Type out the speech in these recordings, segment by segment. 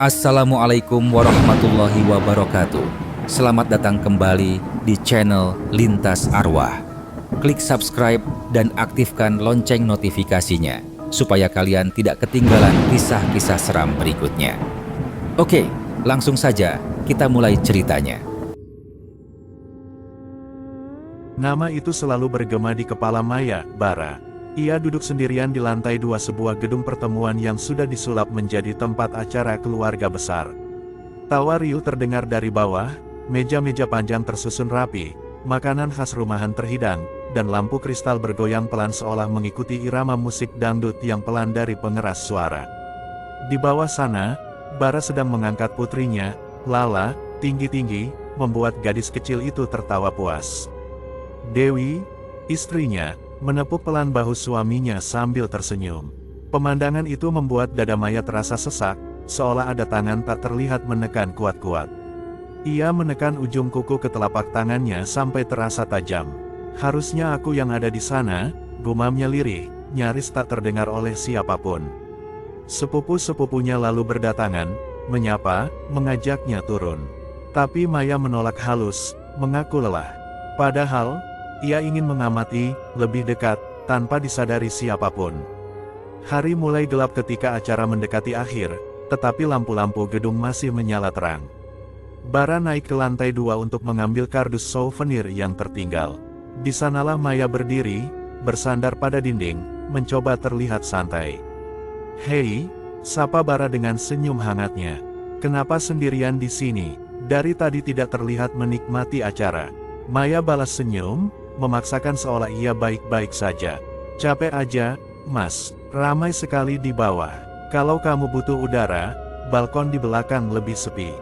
Assalamualaikum warahmatullahi wabarakatuh. Selamat datang kembali di channel Lintas Arwah. Klik subscribe dan aktifkan lonceng notifikasinya supaya kalian tidak ketinggalan kisah-kisah seram berikutnya. Oke, langsung saja kita mulai ceritanya. Nama itu selalu bergema di kepala Maya, Bara. Ia duduk sendirian di lantai 2 sebuah gedung pertemuan yang sudah disulap menjadi tempat acara keluarga besar. Tawa riuh terdengar dari bawah, meja-meja panjang tersusun rapi, makanan khas rumahan terhidang, dan lampu kristal bergoyang pelan seolah mengikuti irama musik dangdut yang pelan dari pengeras suara. Di bawah sana, Bara sedang mengangkat putrinya, Lala, tinggi-tinggi, membuat gadis kecil itu tertawa puas. Dewi, istrinya, menepuk pelan bahu suaminya sambil tersenyum. Pemandangan itu membuat dada Maya terasa sesak, seolah ada tangan tak terlihat menekan kuat-kuat. Ia menekan ujung kuku ke telapak tangannya sampai terasa tajam. Harusnya aku yang ada di sana, gumamnya lirih, nyaris tak terdengar oleh siapapun. Sepupu-sepupunya lalu berdatangan, menyapa, mengajaknya turun. Tapi Maya menolak halus, mengaku lelah. Padahal, ia ingin mengamati, lebih dekat, tanpa disadari siapapun. Hari mulai gelap ketika acara mendekati akhir, tetapi lampu-lampu gedung masih menyala terang. Bara naik ke lantai 2 untuk mengambil kardus souvenir yang tertinggal. Di sanalah Maya berdiri, bersandar pada dinding, mencoba terlihat santai. "Hei," sapa Bara dengan senyum hangatnya. "Kenapa sendirian di sini? Dari tadi tidak terlihat menikmati acara." Maya balas senyum, memaksakan seolah ia baik-baik saja. "Capek aja, Mas. Ramai sekali di bawah. Kalau kamu butuh udara, balkon di belakang lebih sepi."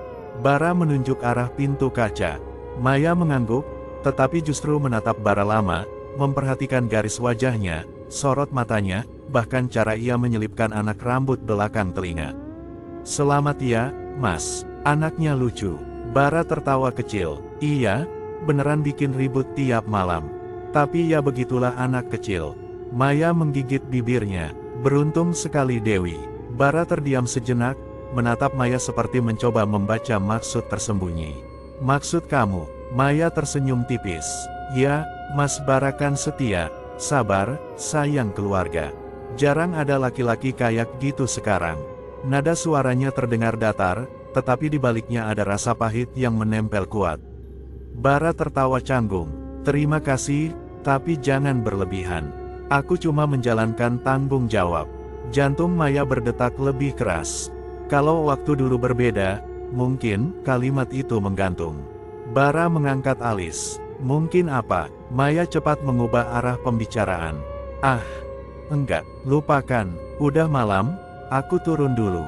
Bara menunjuk arah pintu kaca. Maya mengangguk, tetapi justru menatap Bara lama, memperhatikan garis wajahnya, sorot matanya, bahkan cara ia menyelipkan anak rambut belakang telinga. "Selamat ya, Mas." Anaknya lucu. Bara tertawa kecil. "Iya, beneran bikin ribut tiap malam. Tapi ya begitulah anak kecil." Maya menggigit bibirnya. "Beruntung sekali Dewi." Bara terdiam sejenak, menatap Maya seperti mencoba membaca maksud tersembunyi. "Maksud kamu?" Maya tersenyum tipis. "Ya, Mas Bara kan setia, sabar, sayang keluarga. Jarang ada laki-laki kayak gitu sekarang." Nada suaranya terdengar datar, tetapi di baliknya ada rasa pahit yang menempel kuat. Bara tertawa canggung. "Terima kasih, tapi jangan berlebihan. Aku cuma menjalankan tanggung jawab." Jantung Maya berdetak lebih keras. Kalau waktu dulu berbeda, mungkin kalimat itu menggantung. Bara mengangkat alis. "Mungkin apa?" Maya cepat mengubah arah pembicaraan. "Ah, enggak, lupakan. Udah malam, aku turun dulu."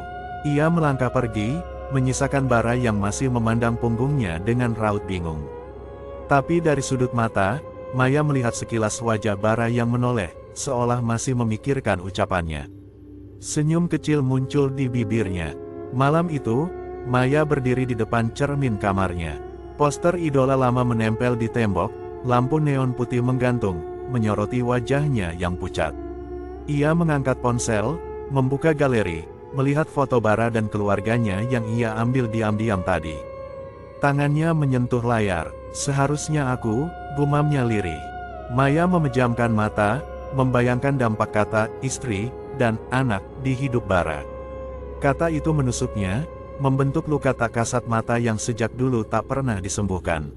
Ia melangkah pergi, menyisakan Bara yang masih memandang punggungnya dengan raut bingung. Tapi dari sudut mata, Maya melihat sekilas wajah Bara yang menoleh, seolah masih memikirkan ucapannya. Senyum kecil muncul di bibirnya. Malam itu, Maya berdiri di depan cermin kamarnya. Poster idola lama menempel di tembok, lampu neon putih menggantung, menyoroti wajahnya yang pucat. Ia mengangkat ponsel, membuka galeri, melihat foto Bara dan keluarganya yang ia ambil diam-diam tadi. Tangannya menyentuh layar. "Seharusnya aku," gumamnya lirih. Maya memejamkan mata, membayangkan dampak kata istri dan anak di hidup Bara. Kata itu menusuknya, membentuk luka tak kasat mata yang sejak dulu tak pernah disembuhkan.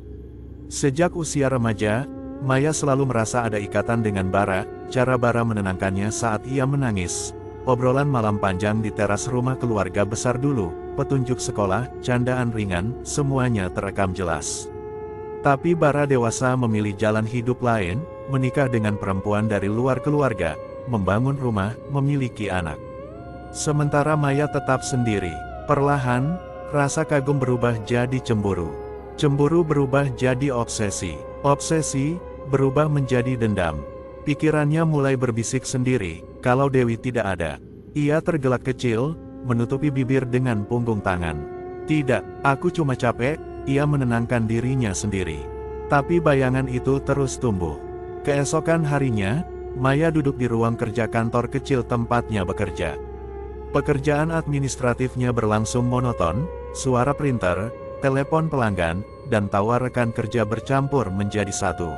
Sejak usia remaja, Maya selalu merasa ada ikatan dengan Bara. Cara Bara menenangkannya saat ia menangis, obrolan malam panjang di teras rumah keluarga besar dulu, petunjuk sekolah, candaan ringan, semuanya terekam jelas. Tapi Bara dewasa memilih jalan hidup lain, menikah dengan perempuan dari luar keluarga, membangun rumah, memiliki anak. Sementara Maya tetap sendiri. Perlahan, rasa kagum berubah jadi cemburu. Cemburu berubah jadi obsesi. Obsesi berubah menjadi dendam. Pikirannya mulai berbisik sendiri, kalau Dewi tidak ada. Ia tergelak kecil, menutupi bibir dengan punggung tangan. "Tidak, aku cuma capek." Ia menenangkan dirinya sendiri. Tapi bayangan itu terus tumbuh. Keesokan harinya, Maya duduk di ruang kerja kantor kecil tempatnya bekerja. Pekerjaan administratifnya berlangsung monoton, suara printer, telepon pelanggan, dan tawa rekan kerja bercampur menjadi satu.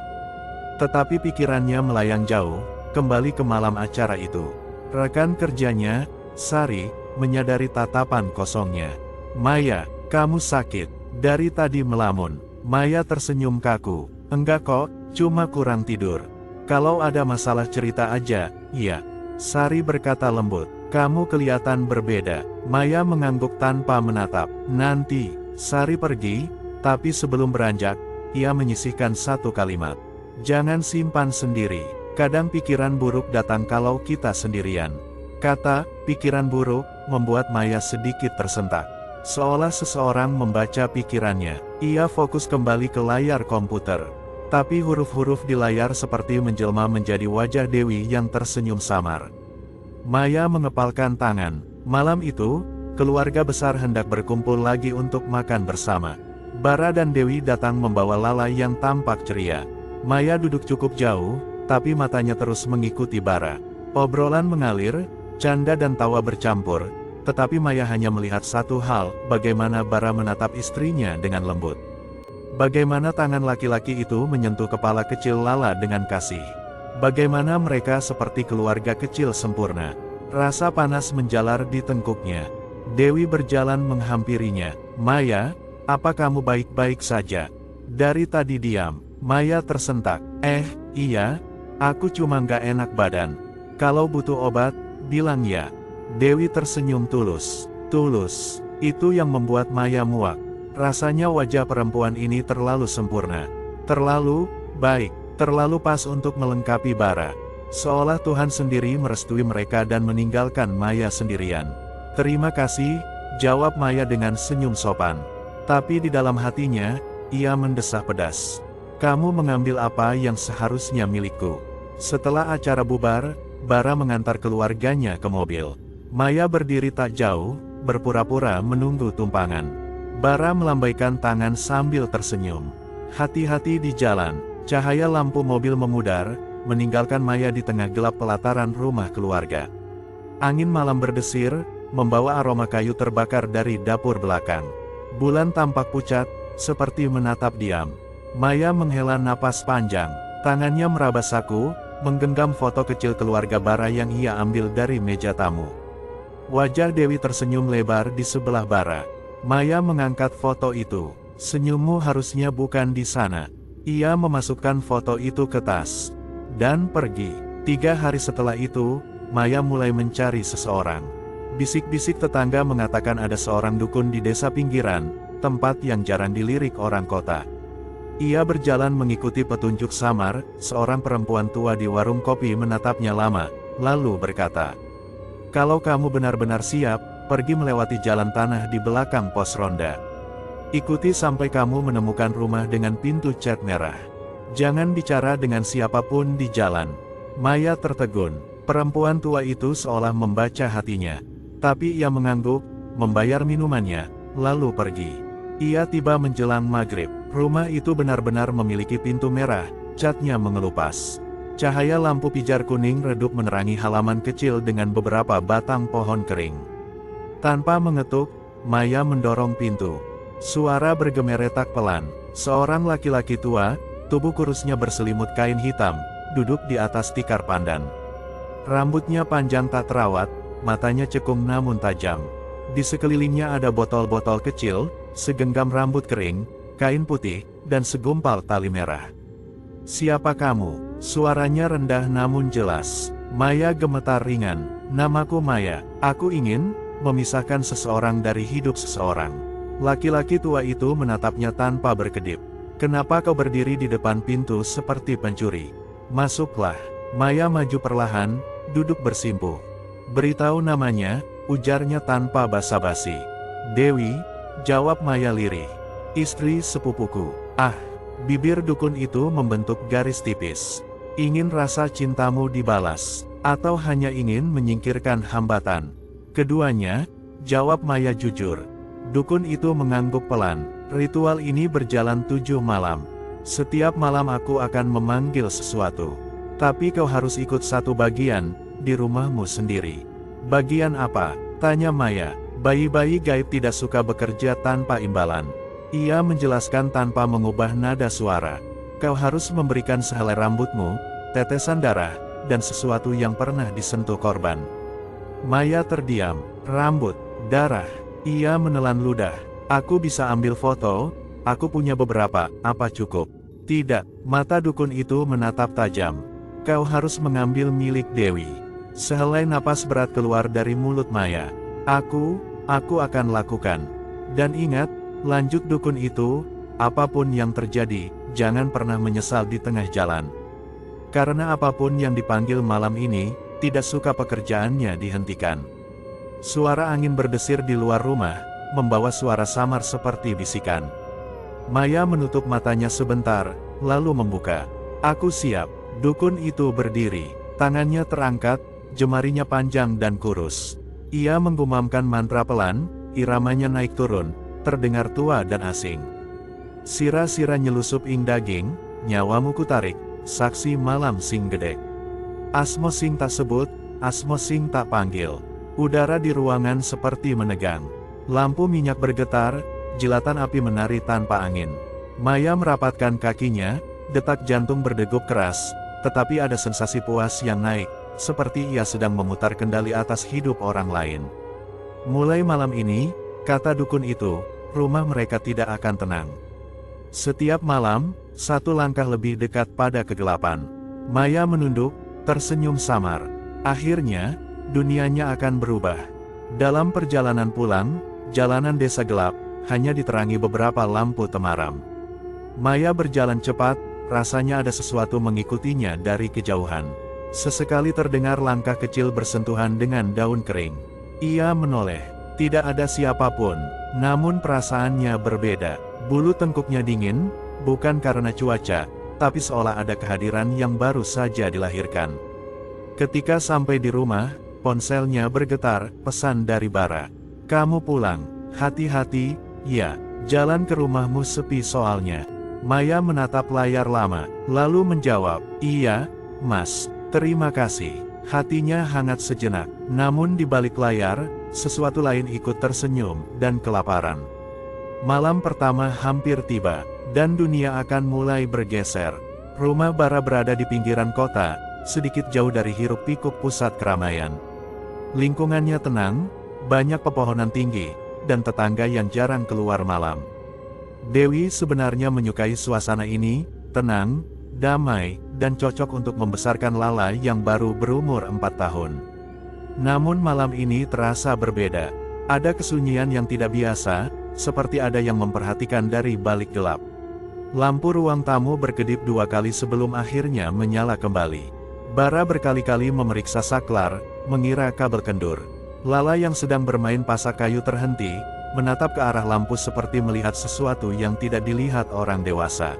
Tetapi pikirannya melayang jauh, kembali ke malam acara itu. Rekan kerjanya, Sari, menyadari tatapan kosongnya. "Maya, kamu sakit. Dari tadi melamun." Maya tersenyum kaku. "Enggak kok, cuma kurang tidur. Kalau ada masalah cerita aja." "Iya," Sari berkata lembut. "Kamu kelihatan berbeda." Maya mengangguk tanpa menatap. "Nanti." Sari pergi, tapi sebelum beranjak, ia menyisihkan satu kalimat. "Jangan simpan sendiri. Kadang pikiran buruk datang kalau kita sendirian." Kata "pikiran buruk" membuat Maya sedikit tersentak. Seolah seseorang membaca pikirannya. Ia fokus kembali ke layar komputer. Tapi huruf-huruf di layar seperti menjelma menjadi wajah Dewi yang tersenyum samar. Maya mengepalkan tangan. Malam itu, keluarga besar hendak berkumpul lagi untuk makan bersama. Bara dan Dewi datang membawa Lala yang tampak ceria. Maya duduk cukup jauh, tapi matanya terus mengikuti Bara. Obrolan mengalir, canda dan tawa bercampur, tetapi Maya hanya melihat satu hal, bagaimana Bara menatap istrinya dengan lembut. Bagaimana tangan laki-laki itu menyentuh kepala kecil Lala dengan kasih. Bagaimana mereka seperti keluarga kecil sempurna. Rasa panas menjalar di tengkuknya. Dewi berjalan menghampirinya. "Maya, apa kamu baik-baik saja?" "Dari tadi diam." Maya tersentak. Iya, aku cuma gak enak badan. Kalau butuh obat, bilang ya." Dewi tersenyum tulus. Tulus, itu yang membuat Maya muak. Rasanya wajah perempuan ini terlalu sempurna. Terlalu baik, terlalu pas untuk melengkapi Bara. Seolah Tuhan sendiri merestui mereka dan meninggalkan Maya sendirian. "Terima kasih," jawab Maya dengan senyum sopan. Tapi di dalam hatinya, ia mendesah pedas. "Kamu mengambil apa yang seharusnya milikku." Setelah acara bubar, Bara mengantar keluarganya ke mobil. Maya berdiri tak jauh, berpura-pura menunggu tumpangan. Bara melambaikan tangan sambil tersenyum. Hati-hati di jalan. Cahaya lampu mobil memudar, meninggalkan Maya di tengah gelap pelataran rumah keluarga. Angin malam berdesir, membawa aroma kayu terbakar dari dapur belakang. Bulan tampak pucat, seperti menatap diam. Maya menghela napas panjang. Tangannya meraba saku, menggenggam foto kecil keluarga Bara yang ia ambil dari meja tamu. Wajah Dewi tersenyum lebar di sebelah Bara. Maya mengangkat foto itu. "Senyummu harusnya bukan di sana." Ia memasukkan foto itu ke tas dan pergi. 3 hari setelah itu, Maya mulai mencari seseorang. Bisik-bisik tetangga mengatakan ada seorang dukun di desa pinggiran, tempat yang jarang dilirik orang kota. Ia berjalan mengikuti petunjuk samar. Seorang perempuan tua di warung kopi menatapnya lama, lalu berkata, "Kalau kamu benar-benar siap, pergi melewati jalan tanah di belakang pos ronda. Ikuti sampai kamu menemukan rumah dengan pintu cat merah. Jangan bicara dengan siapapun di jalan." Maya tertegun. Perempuan tua itu seolah membaca hatinya. Tapi ia mengangguk, membayar minumannya, lalu pergi. Ia tiba menjelang maghrib. Rumah itu benar-benar memiliki pintu merah, catnya mengelupas. Cahaya lampu pijar kuning redup menerangi halaman kecil dengan beberapa batang pohon kering. Tanpa mengetuk, Maya mendorong pintu. Suara bergemeretak pelan. Seorang laki-laki tua, tubuh kurusnya berselimut kain hitam, duduk di atas tikar pandan. Rambutnya panjang tak terawat, matanya cekung namun tajam. Di sekelilingnya ada botol-botol kecil, segenggam rambut kering, kain putih, dan segumpal tali merah. "Siapa kamu?" Suaranya rendah namun jelas. Maya gemetar ringan. "Namaku Maya. Aku ingin memisahkan seseorang dari hidup seseorang." Laki-laki tua itu menatapnya tanpa berkedip. "Kenapa kau berdiri di depan pintu seperti pencuri? Masuklah." Maya maju perlahan, duduk bersimpuh. "Beritahu namanya," ujarnya tanpa basa-basi. "Dewi," jawab Maya lirih. "Istri sepupuku." "Ah." Bibir dukun itu membentuk garis tipis. "Ingin rasa cintamu dibalas, atau hanya ingin menyingkirkan hambatan?" "Keduanya," jawab Maya jujur. Dukun itu mengangguk pelan. "Ritual ini berjalan 7 malam. Setiap malam aku akan memanggil sesuatu. Tapi kau harus ikut satu bagian, di rumahmu sendiri." "Bagian apa?" Tanya Maya. Bayi-bayi gaib tidak suka bekerja tanpa imbalan. Ia menjelaskan tanpa mengubah nada suara. Kau harus memberikan sehelai rambutmu, tetesan darah, dan sesuatu yang pernah disentuh korban. Maya terdiam. Rambut, darah. Ia menelan ludah. Aku bisa ambil foto, aku punya beberapa, apa cukup? Tidak, mata dukun itu menatap tajam. Kau harus mengambil milik Dewi. Sehelai napas berat keluar dari mulut Maya. Aku akan lakukan. Dan ingat, lanjut dukun itu, apapun yang terjadi, jangan pernah menyesal di tengah jalan. Karena apapun yang dipanggil malam ini, tidak suka pekerjaannya dihentikan. Suara angin berdesir di luar rumah, membawa suara samar seperti bisikan. Maya menutup matanya sebentar, lalu membuka. Aku siap. Dukun itu berdiri, tangannya terangkat, jemarinya panjang dan kurus. Ia menggumamkan mantra pelan, iramanya naik turun, terdengar tua dan asing. Sira-sira nyelusup ing daging, nyawamu kutarik, saksi malam sing gedek. Asmo sing tak sebut, asmo sing tak panggil. Udara di ruangan seperti menegang. Lampu minyak bergetar, jilatan api menari tanpa angin. Maya merapatkan kakinya, detak jantung berdegup keras, tetapi ada sensasi puas yang naik, seperti ia sedang memutar kendali atas hidup orang lain. Mulai malam ini, kata dukun itu, rumah mereka tidak akan tenang. Setiap malam, satu langkah lebih dekat pada kegelapan. Maya menunduk, tersenyum samar. Akhirnya, dunianya akan berubah. Dalam perjalanan pulang, jalanan desa gelap, hanya diterangi beberapa lampu temaram. Maya berjalan cepat, rasanya ada sesuatu mengikutinya dari kejauhan. Sesekali terdengar langkah kecil bersentuhan dengan daun kering. Ia menoleh. Tidak ada siapapun, namun perasaannya berbeda. Bulu tengkuknya dingin, bukan karena cuaca, tapi seolah ada kehadiran yang baru saja dilahirkan. Ketika sampai di rumah, ponselnya bergetar, pesan dari Bara. Kamu pulang, hati-hati, ya, jalan ke rumahmu sepi soalnya. Maya menatap layar lama, lalu menjawab, iya, Mas, terima kasih. Hatinya hangat sejenak, namun di balik layar, sesuatu lain ikut tersenyum, dan kelaparan. Malam pertama hampir tiba, dan dunia akan mulai bergeser. Rumah Bara berada di pinggiran kota, sedikit jauh dari hiruk-pikuk pusat keramaian. Lingkungannya tenang, banyak pepohonan tinggi, dan tetangga yang jarang keluar malam. Dewi sebenarnya menyukai suasana ini, tenang, damai, dan cocok untuk membesarkan Lala yang baru berumur 4 tahun. Namun malam ini terasa berbeda. Ada kesunyian yang tidak biasa, seperti ada yang memperhatikan dari balik gelap. Lampu ruang tamu berkedip 2 kali sebelum akhirnya menyala kembali. Bara berkali-kali memeriksa saklar, mengira kabel kendur. Lala yang sedang bermain pasak kayu terhenti, menatap ke arah lampu seperti melihat sesuatu yang tidak dilihat orang dewasa.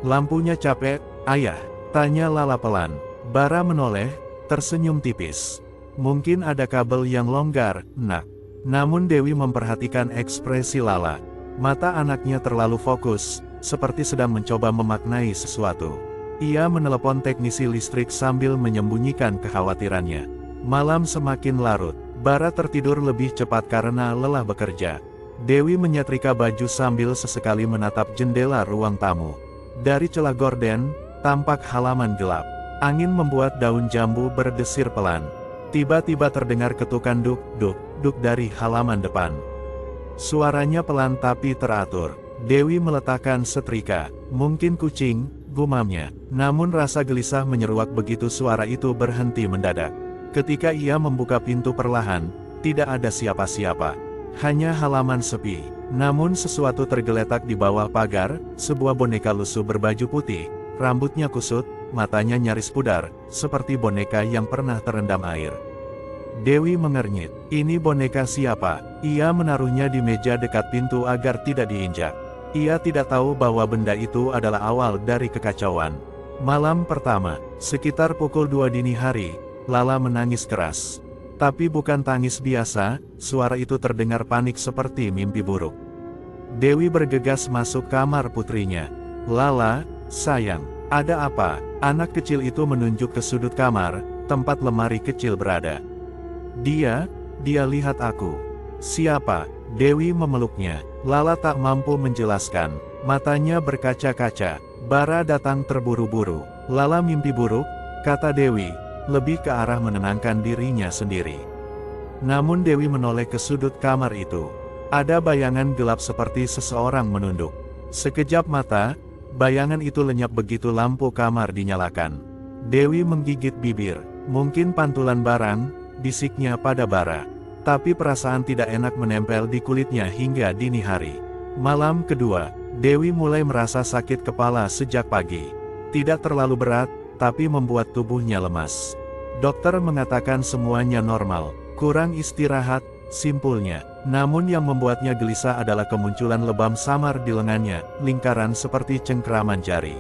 Lampunya capek, ayah? Tanya Lala pelan. Bara menoleh, tersenyum tipis. Mungkin ada kabel yang longgar, nak. Namun Dewi memperhatikan ekspresi Lala. Mata anaknya terlalu fokus, seperti sedang mencoba memaknai sesuatu. Ia menelepon teknisi listrik sambil menyembunyikan kekhawatirannya. Malam semakin larut. Bara tertidur lebih cepat karena lelah bekerja. Dewi menyetrika baju sambil sesekali menatap jendela ruang tamu. Dari celah gorden, tampak halaman gelap. Angin membuat daun jambu berdesir pelan. Tiba-tiba terdengar ketukan duk-duk dari halaman depan. Suaranya pelan tapi teratur. Dewi meletakkan setrika. Mungkin kucing, gumamnya. Namun rasa gelisah menyeruak begitu suara itu berhenti mendadak. Ketika ia membuka pintu perlahan, tidak ada siapa-siapa. Hanya halaman sepi. Namun sesuatu tergeletak di bawah pagar, sebuah boneka lusuh berbaju putih, rambutnya kusut, matanya nyaris pudar, seperti boneka yang pernah terendam air. Dewi mengernyit. Ini boneka siapa? Ia menaruhnya di meja dekat pintu agar tidak diinjak. Ia tidak tahu bahwa benda itu adalah awal dari kekacauan. Malam pertama, sekitar pukul 2 dini hari, Lala menangis keras. Tapi bukan tangis biasa, suara itu terdengar panik seperti mimpi buruk. Dewi bergegas masuk kamar putrinya. Lala, sayang, ada apa? Anak kecil itu menunjuk ke sudut kamar, tempat lemari kecil berada. Dia dia lihat aku. Siapa? Dewi memeluknya. Lala tak mampu menjelaskan. Matanya berkaca-kaca. Bara datang terburu-buru. Lala mimpi buruk, kata Dewi, lebih ke arah menenangkan dirinya sendiri. Namun Dewi menoleh ke sudut kamar itu. Ada bayangan gelap seperti seseorang menunduk. Sekejap mata, bayangan itu lenyap begitu lampu kamar dinyalakan. Dewi menggigit bibir. Mungkin pantulan barang, bisiknya pada Bara. Tapi perasaan tidak enak menempel di kulitnya hingga dini hari. Malam kedua, Dewi mulai merasa sakit kepala sejak pagi. Tidak terlalu berat, tapi membuat tubuhnya lemas. Dokter mengatakan semuanya normal, kurang istirahat, simpulnya. Namun yang membuatnya gelisah adalah kemunculan lebam samar di lengannya, lingkaran seperti cengkeraman jari.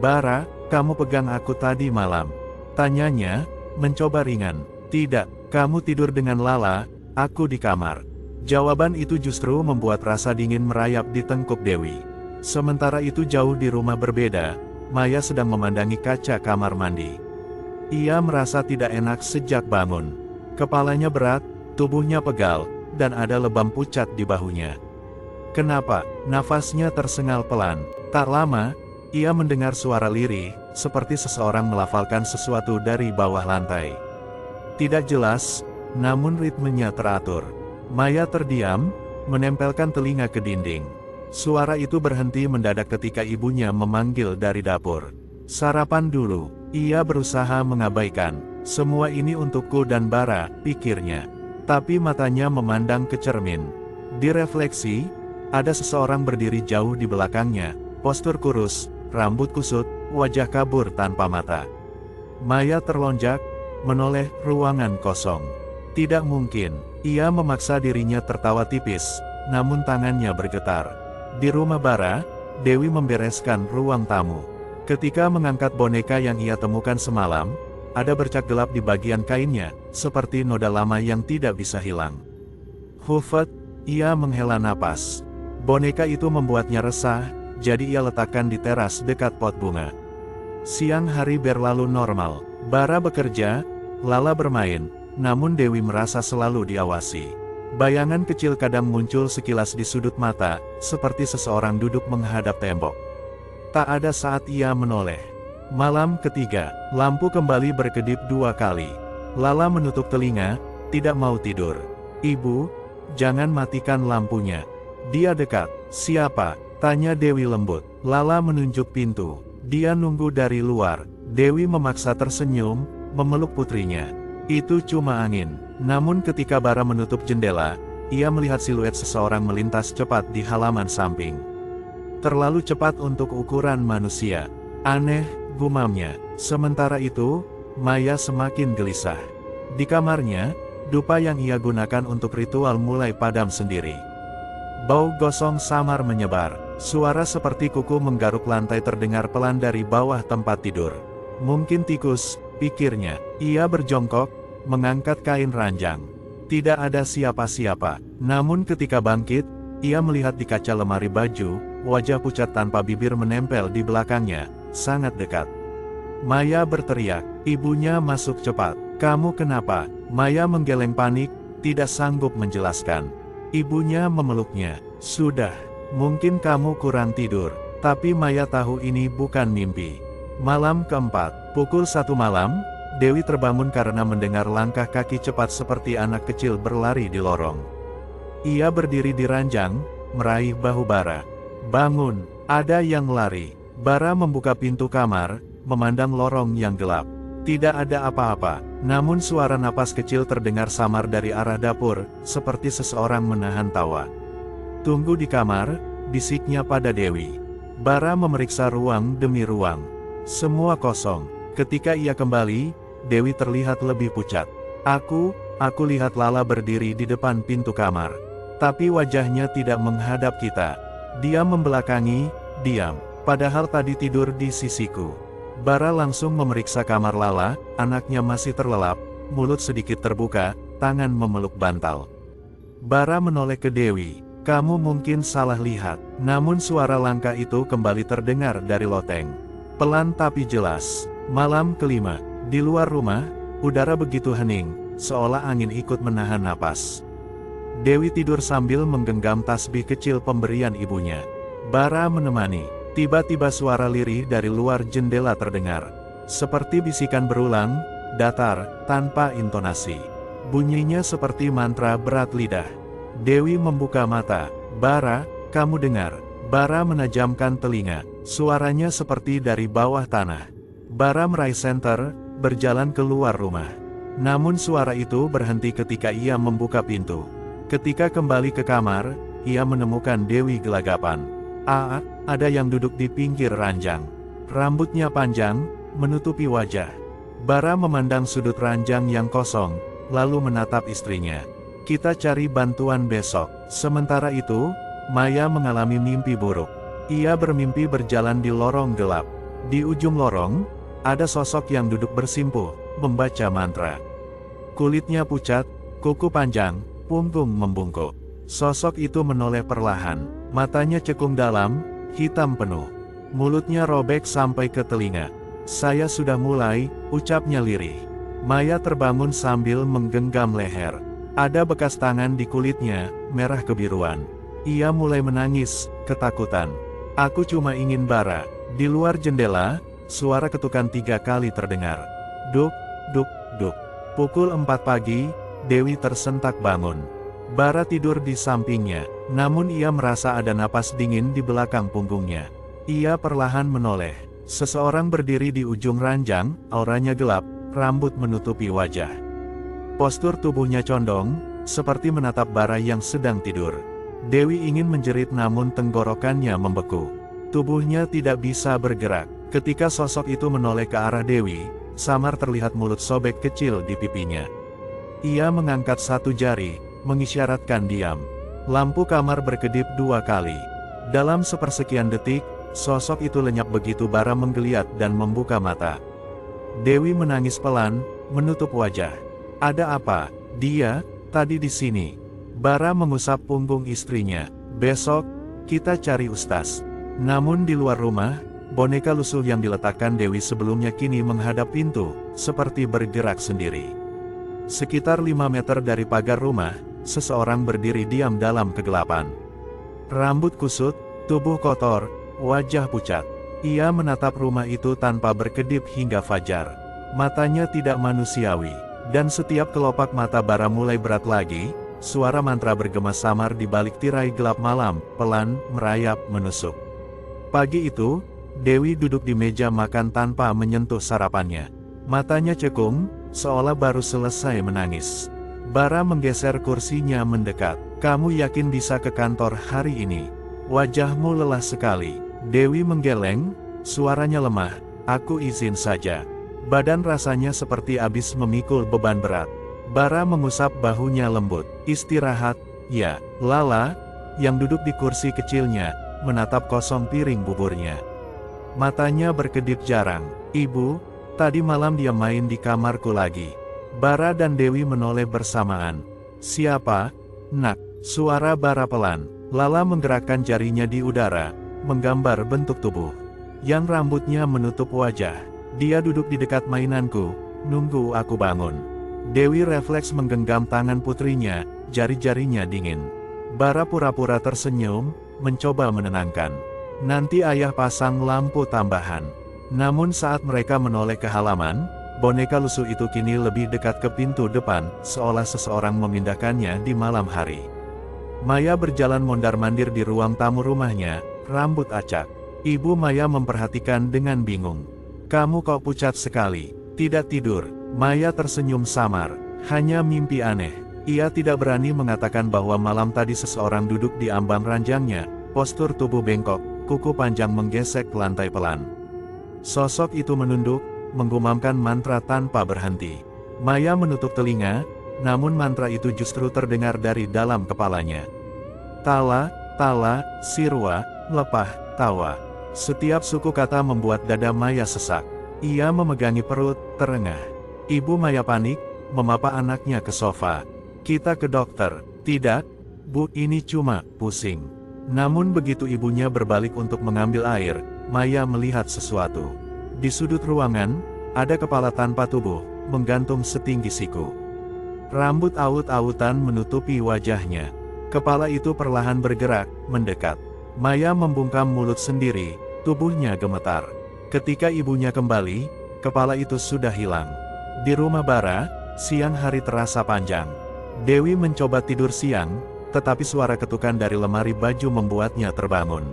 Bara, kamu pegang aku tadi malam? Tanyanya, mencoba ringan. Tidak, kamu tidur dengan Lala, aku di kamar. Jawaban itu justru membuat rasa dingin merayap di tengkuk Dewi. Sementara itu jauh di rumah berbeda, Maya sedang memandangi kaca kamar mandi. Ia merasa tidak enak sejak bangun. Kepalanya berat, tubuhnya pegal, dan ada lebam pucat di bahunya. Kenapa? Nafasnya tersengal pelan. Tak lama, ia mendengar suara lirih, seperti seseorang melafalkan sesuatu dari bawah lantai. Tidak jelas, namun ritmenya teratur. Maya terdiam, menempelkan telinga ke dinding. Suara itu berhenti mendadak ketika ibunya memanggil dari dapur. Sarapan dulu, ia berusaha mengabaikan. Semua ini untukku dan Bara, pikirnya. Tapi matanya memandang ke cermin. Direfleksi, ada seseorang berdiri jauh di belakangnya, postur kurus, rambut kusut, wajah kabur tanpa mata. Maya terlonjak, menoleh ruangan kosong. Tidak mungkin, ia memaksa dirinya tertawa tipis, namun tangannya bergetar. Di rumah Bara, Dewi membereskan ruang tamu. Ketika mengangkat boneka yang ia temukan semalam, ada bercak gelap di bagian kainnya, seperti noda lama yang tidak bisa hilang. Hufet, ia menghela napas. Boneka itu membuatnya resah, jadi ia letakkan di teras dekat pot bunga. Siang hari berlalu normal. Bara bekerja, Lala bermain, namun Dewi merasa selalu diawasi. Bayangan kecil kadang muncul sekilas di sudut mata, seperti seseorang duduk menghadap tembok. Tak ada saat ia menoleh. Malam ketiga, lampu kembali berkedip 2 kali. Lala menutup telinga, tidak mau tidur. Ibu, jangan matikan lampunya. Dia dekat. Siapa? Tanya Dewi lembut. Lala menunjuk pintu. Dia nunggu dari luar. Dewi memaksa tersenyum, memeluk putrinya. Itu cuma angin. Namun ketika Bara menutup jendela, ia melihat siluet seseorang melintas cepat di halaman samping. Terlalu cepat untuk ukuran manusia. Aneh, gumamnya. Sementara itu, Maya semakin gelisah. Di kamarnya, dupa yang ia gunakan untuk ritual mulai padam sendiri. Bau gosong samar menyebar. Suara seperti kuku menggaruk lantai terdengar pelan dari bawah tempat tidur. Mungkin tikus, pikirnya. Ia berjongkok, mengangkat kain ranjang. Tidak ada siapa-siapa. Namun ketika bangkit, ia melihat di kaca lemari baju, wajah pucat tanpa bibir menempel di belakangnya, sangat dekat. Maya berteriak. Ibunya masuk cepat. Kamu kenapa? Maya menggeleng panik, tidak sanggup menjelaskan. Ibunya memeluknya. Sudah, mungkin kamu kurang tidur. Tapi Maya tahu ini bukan mimpi. Malam keempat, pukul 1 malam, Dewi terbangun karena mendengar langkah kaki cepat seperti anak kecil berlari di lorong. Ia berdiri di ranjang, meraih bahu Bara. Bangun, ada yang lari. Bara membuka pintu kamar, memandang lorong yang gelap. Tidak ada apa-apa, namun suara napas kecil terdengar samar dari arah dapur, seperti seseorang menahan tawa. Tunggu di kamar, bisiknya pada Dewi. Bara memeriksa ruang demi ruang. Semua kosong. Ketika ia kembali, Dewi terlihat lebih pucat. Aku lihat Lala berdiri di depan pintu kamar. Tapi wajahnya tidak menghadap kita. Dia membelakangi, diam. Padahal tadi tidur di sisiku. Bara langsung memeriksa kamar Lala, anaknya masih terlelap, mulut sedikit terbuka, tangan memeluk bantal. Bara menoleh ke Dewi. Kamu mungkin salah lihat. Namun suara langkah itu kembali terdengar dari loteng. Pelan tapi jelas. Malam kelima, di luar rumah, udara begitu hening, seolah angin ikut menahan napas. Dewi tidur sambil menggenggam tasbih kecil pemberian ibunya. Bara menemani. Tiba-tiba suara lirih dari luar jendela terdengar. Seperti bisikan berulang, datar, tanpa intonasi. Bunyinya seperti mantra berat lidah. Dewi membuka mata. Bara, kamu dengar? Bara menajamkan telinga. Suaranya seperti dari bawah tanah. Bara meraih senter, berjalan keluar rumah. Namun suara itu berhenti ketika ia membuka pintu. Ketika kembali ke kamar, ia menemukan Dewi gelagapan. Ada yang duduk di pinggir ranjang. Rambutnya panjang, menutupi wajah. Bara memandang sudut ranjang yang kosong, lalu menatap istrinya. Kita cari bantuan besok. Sementara itu, Maya mengalami mimpi buruk. Ia bermimpi berjalan di lorong gelap. Di ujung lorong, ada sosok yang duduk bersimpuh, membaca mantra. Kulitnya pucat, kuku panjang, punggung membungkuk. Sosok itu menoleh perlahan, matanya cekung dalam, hitam penuh. Mulutnya robek sampai ke telinga. Saya sudah mulai, ucapnya lirih. Maya terbangun sambil menggenggam leher. Ada bekas tangan di kulitnya, merah kebiruan. Ia mulai menangis, ketakutan. Aku cuma ingin Bara. Di luar jendela, suara ketukan 3 kali terdengar. Duk, duk, duk. Pukul 4 pagi, Dewi tersentak bangun. Bara tidur di sampingnya, namun ia merasa ada napas dingin di belakang punggungnya. Ia perlahan menoleh. Seseorang berdiri di ujung ranjang, auranya gelap, rambut menutupi wajah. Postur tubuhnya condong, seperti menatap Bara yang sedang tidur. Dewi ingin menjerit namun tenggorokannya membeku. Tubuhnya tidak bisa bergerak. Ketika sosok itu menoleh ke arah Dewi, samar terlihat mulut sobek kecil di pipinya. Ia mengangkat satu jari, mengisyaratkan diam. Lampu kamar berkedip 2 kali. Dalam sepersekian detik, sosok itu lenyap begitu Bara menggeliat dan membuka mata. Dewi menangis pelan, menutup wajah. Ada apa? Dia, tadi di sini. Bara mengusap punggung istrinya. Besok, kita cari Ustaz. Namun di luar rumah, boneka lusuh yang diletakkan Dewi sebelumnya kini menghadap pintu, seperti bergerak sendiri. Sekitar 5 meter dari pagar rumah, seseorang berdiri diam dalam kegelapan. Rambut kusut, tubuh kotor, wajah pucat. Ia menatap rumah itu tanpa berkedip hingga fajar. Matanya tidak manusiawi, dan setiap kelopak mata Bara mulai berat lagi. Suara mantra bergema samar di balik tirai gelap malam, pelan, merayap, menusuk. Pagi itu, Dewi duduk di meja makan tanpa menyentuh sarapannya. Matanya cekung, seolah baru selesai menangis. Bara menggeser kursinya mendekat. Kamu yakin bisa ke kantor hari ini? Wajahmu lelah sekali. Dewi menggeleng, suaranya lemah. Aku izin saja. Badan rasanya seperti habis memikul beban berat. Bara mengusap bahunya lembut. Istirahat, ya. Lala, yang duduk di kursi kecilnya, menatap kosong piring buburnya. Matanya berkedip jarang. Ibu, tadi malam dia main di kamarku lagi. Bara dan Dewi menoleh bersamaan. Siapa? Nak. Suara Bara pelan. Lala menggerakkan jarinya di udara, menggambar bentuk tubuh. Yang rambutnya menutup wajah. Dia duduk di dekat mainanku, nunggu aku bangun. Dewi refleks menggenggam tangan putrinya, jari-jarinya dingin. Bara pura-pura tersenyum, mencoba menenangkan. Nanti ayah pasang lampu tambahan. Namun saat mereka menoleh ke halaman, boneka lusuh itu kini lebih dekat ke pintu depan, seolah seseorang memindahkannya di malam hari. Maya berjalan mondar-mandir di ruang tamu rumahnya, rambut acak. Ibu Maya memperhatikan dengan bingung. Kamu kok pucat sekali, tidak tidur? Maya tersenyum samar. Hanya mimpi aneh. Ia tidak berani mengatakan bahwa malam tadi seseorang duduk di ambang ranjangnya, postur tubuh bengkok, kuku panjang menggesek ke lantai pelan. Sosok itu menunduk, menggumamkan mantra tanpa berhenti. Maya menutup telinga, namun mantra itu justru terdengar dari dalam kepalanya. Tala, tala, sirwa, lepah, tawa. Setiap suku kata membuat dada Maya sesak. Ia memegangi perut, terengah. Ibu Maya panik, memapa anaknya ke sofa. Kita ke dokter. Tidak, Bu, ini cuma pusing. Namun begitu ibunya berbalik untuk mengambil air, Maya melihat sesuatu. Di sudut ruangan, ada kepala tanpa tubuh, menggantung setinggi siku. Rambut aut-autan menutupi wajahnya. Kepala itu perlahan bergerak, mendekat. Maya membungkam mulut sendiri, tubuhnya gemetar. Ketika ibunya kembali, kepala itu sudah hilang. Di rumah Bara, siang hari terasa panjang. Dewi mencoba tidur siang, tetapi suara ketukan dari lemari baju membuatnya terbangun.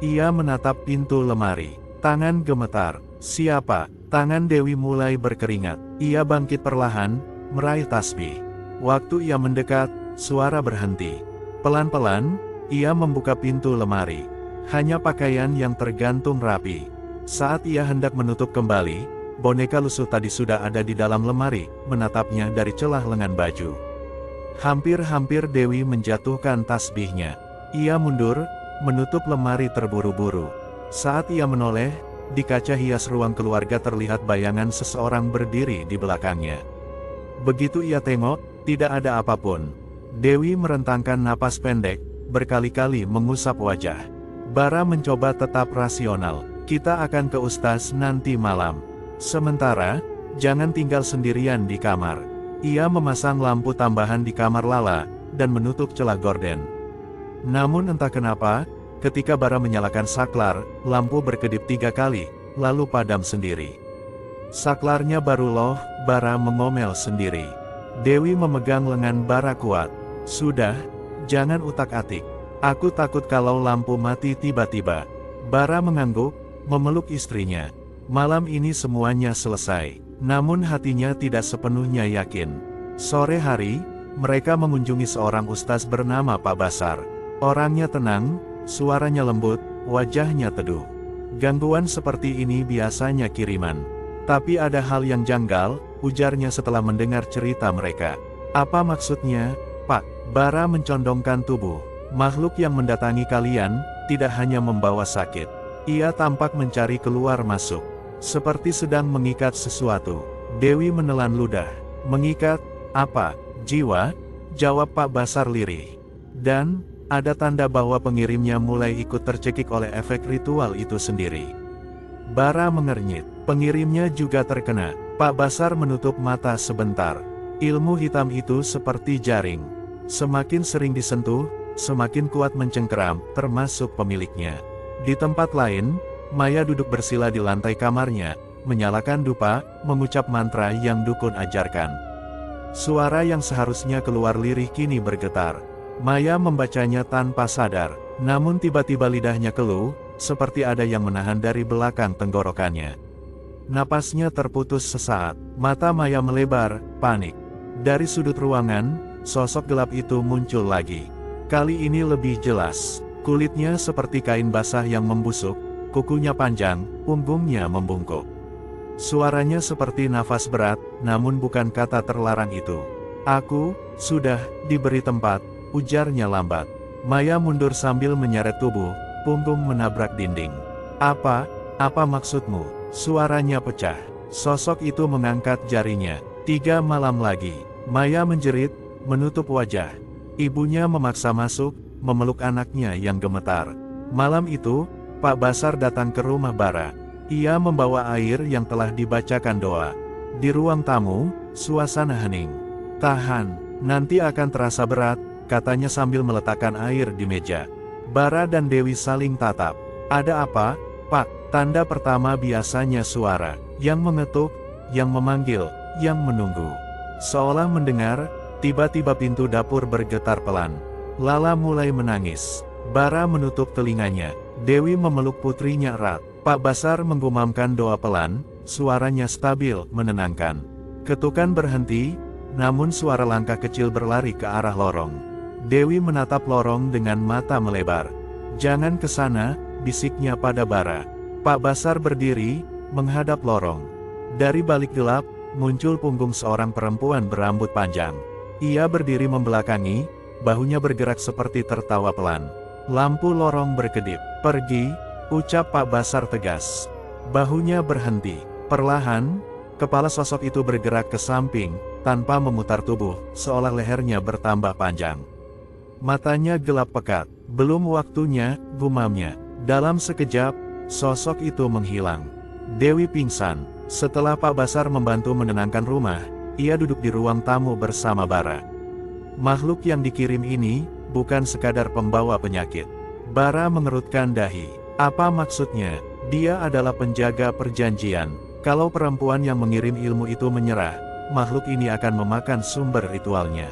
Ia menatap pintu lemari. Tangan gemetar. Siapa? Tangan Dewi mulai berkeringat. Ia bangkit perlahan, meraih tasbih. Waktu ia mendekat, suara berhenti. Pelan-pelan, ia membuka pintu lemari. Hanya pakaian yang tergantung rapi. Saat ia hendak menutup kembali, boneka lusuh tadi sudah ada di dalam lemari, menatapnya dari celah lengan baju. Hampir-hampir Dewi menjatuhkan tasbihnya. Ia mundur, menutup lemari terburu-buru. Saat ia menoleh, di kaca hias ruang keluarga terlihat bayangan seseorang berdiri di belakangnya. Begitu ia tengok, tidak ada apapun. Dewi merentangkan napas pendek, berkali-kali mengusap wajah. Bara mencoba tetap rasional. Kita akan ke Ustaz nanti malam. Sementara, jangan tinggal sendirian di kamar. Ia memasang lampu tambahan di kamar Lala, dan menutup celah gorden. Namun entah kenapa, ketika Bara menyalakan saklar, lampu berkedip 3 kali, lalu padam sendiri. Saklarnya baru loh, Bara mengomel sendiri. Dewi memegang lengan Bara kuat. Sudah, jangan utak-atik. Aku takut kalau lampu mati tiba-tiba. Bara mengangguk, memeluk istrinya. Malam ini semuanya selesai. Namun hatinya tidak sepenuhnya yakin. Sore hari, mereka mengunjungi seorang ustaz bernama Pak Basar. Orangnya tenang, suaranya lembut, wajahnya teduh. Gangguan seperti ini biasanya kiriman. Tapi ada hal yang janggal, ujarnya setelah mendengar cerita mereka. Apa maksudnya, Pak? Bara mencondongkan tubuh. Makhluk yang mendatangi kalian, tidak hanya membawa sakit. Ia tampak mencari keluar masuk. Seperti sedang mengikat sesuatu. Dewi menelan ludah. Mengikat, apa? Jiwa? Jawab Pak Basar lirih. Dan, ada tanda bahwa pengirimnya mulai ikut tercekik oleh efek ritual itu sendiri. Bara mengernyit. Pengirimnya juga terkena. Pak Basar menutup mata sebentar. Ilmu hitam itu seperti jaring. Semakin sering disentuh, semakin kuat mencengkeram, termasuk pemiliknya. Di tempat lain, Maya duduk bersila di lantai kamarnya, menyalakan dupa, mengucap mantra yang dukun ajarkan. Suara yang seharusnya keluar lirih kini bergetar. Maya membacanya tanpa sadar, namun tiba-tiba lidahnya keluh, seperti ada yang menahan dari belakang tenggorokannya. Napasnya terputus sesaat, mata Maya melebar, panik. Dari sudut ruangan, sosok gelap itu muncul lagi. Kali ini lebih jelas. Kulitnya seperti kain basah yang membusuk, kukunya panjang, punggungnya membungkuk. Suaranya seperti nafas berat, namun bukan kata terlarang itu. Aku, sudah, diberi tempat, ujarnya lambat. Maya mundur sambil menyeret tubuh, punggung menabrak dinding. Apa maksudmu? Suaranya pecah. Sosok itu mengangkat jarinya. 3 malam lagi. Maya menjerit, menutup wajah. Ibunya memaksa masuk, memeluk anaknya yang gemetar. Malam itu, Pak Basar datang ke rumah Bara. Ia membawa air yang telah dibacakan doa. Di ruang tamu, suasana hening. Tahan, nanti akan terasa berat, katanya sambil meletakkan air di meja. Bara dan Dewi saling tatap. Ada apa, Pak? Tanda pertama biasanya suara, yang mengetuk, yang memanggil, yang menunggu. Seolah mendengar, tiba-tiba pintu dapur bergetar pelan. Lala mulai menangis. Bara menutup telinganya. Dewi memeluk putrinya erat. Pak Basar menggumamkan doa pelan, suaranya stabil, menenangkan. Ketukan berhenti, namun suara langkah kecil berlari ke arah lorong. Dewi menatap lorong dengan mata melebar. Jangan ke sana, bisiknya pada Bara. Pak Basar berdiri, menghadap lorong. Dari balik gelap, muncul punggung seorang perempuan berambut panjang. Ia berdiri membelakangi, bahunya bergerak seperti tertawa pelan. Lampu lorong berkedip. Pergi, ucap Pak Basar tegas. Bahunya berhenti. Perlahan, kepala sosok itu bergerak ke samping, tanpa memutar tubuh, seolah lehernya bertambah panjang. Matanya gelap pekat. Belum waktunya, gumamnya. Dalam sekejap, sosok itu menghilang. Dewi pingsan. Setelah Pak Basar membantu menenangkan rumah, ia duduk di ruang tamu bersama Bara. Makhluk yang dikirim ini, bukan sekadar pembawa penyakit. Bara mengerutkan dahi. Apa maksudnya? Dia adalah penjaga perjanjian. Kalau perempuan yang mengirim ilmu itu menyerah, makhluk ini akan memakan sumber ritualnya.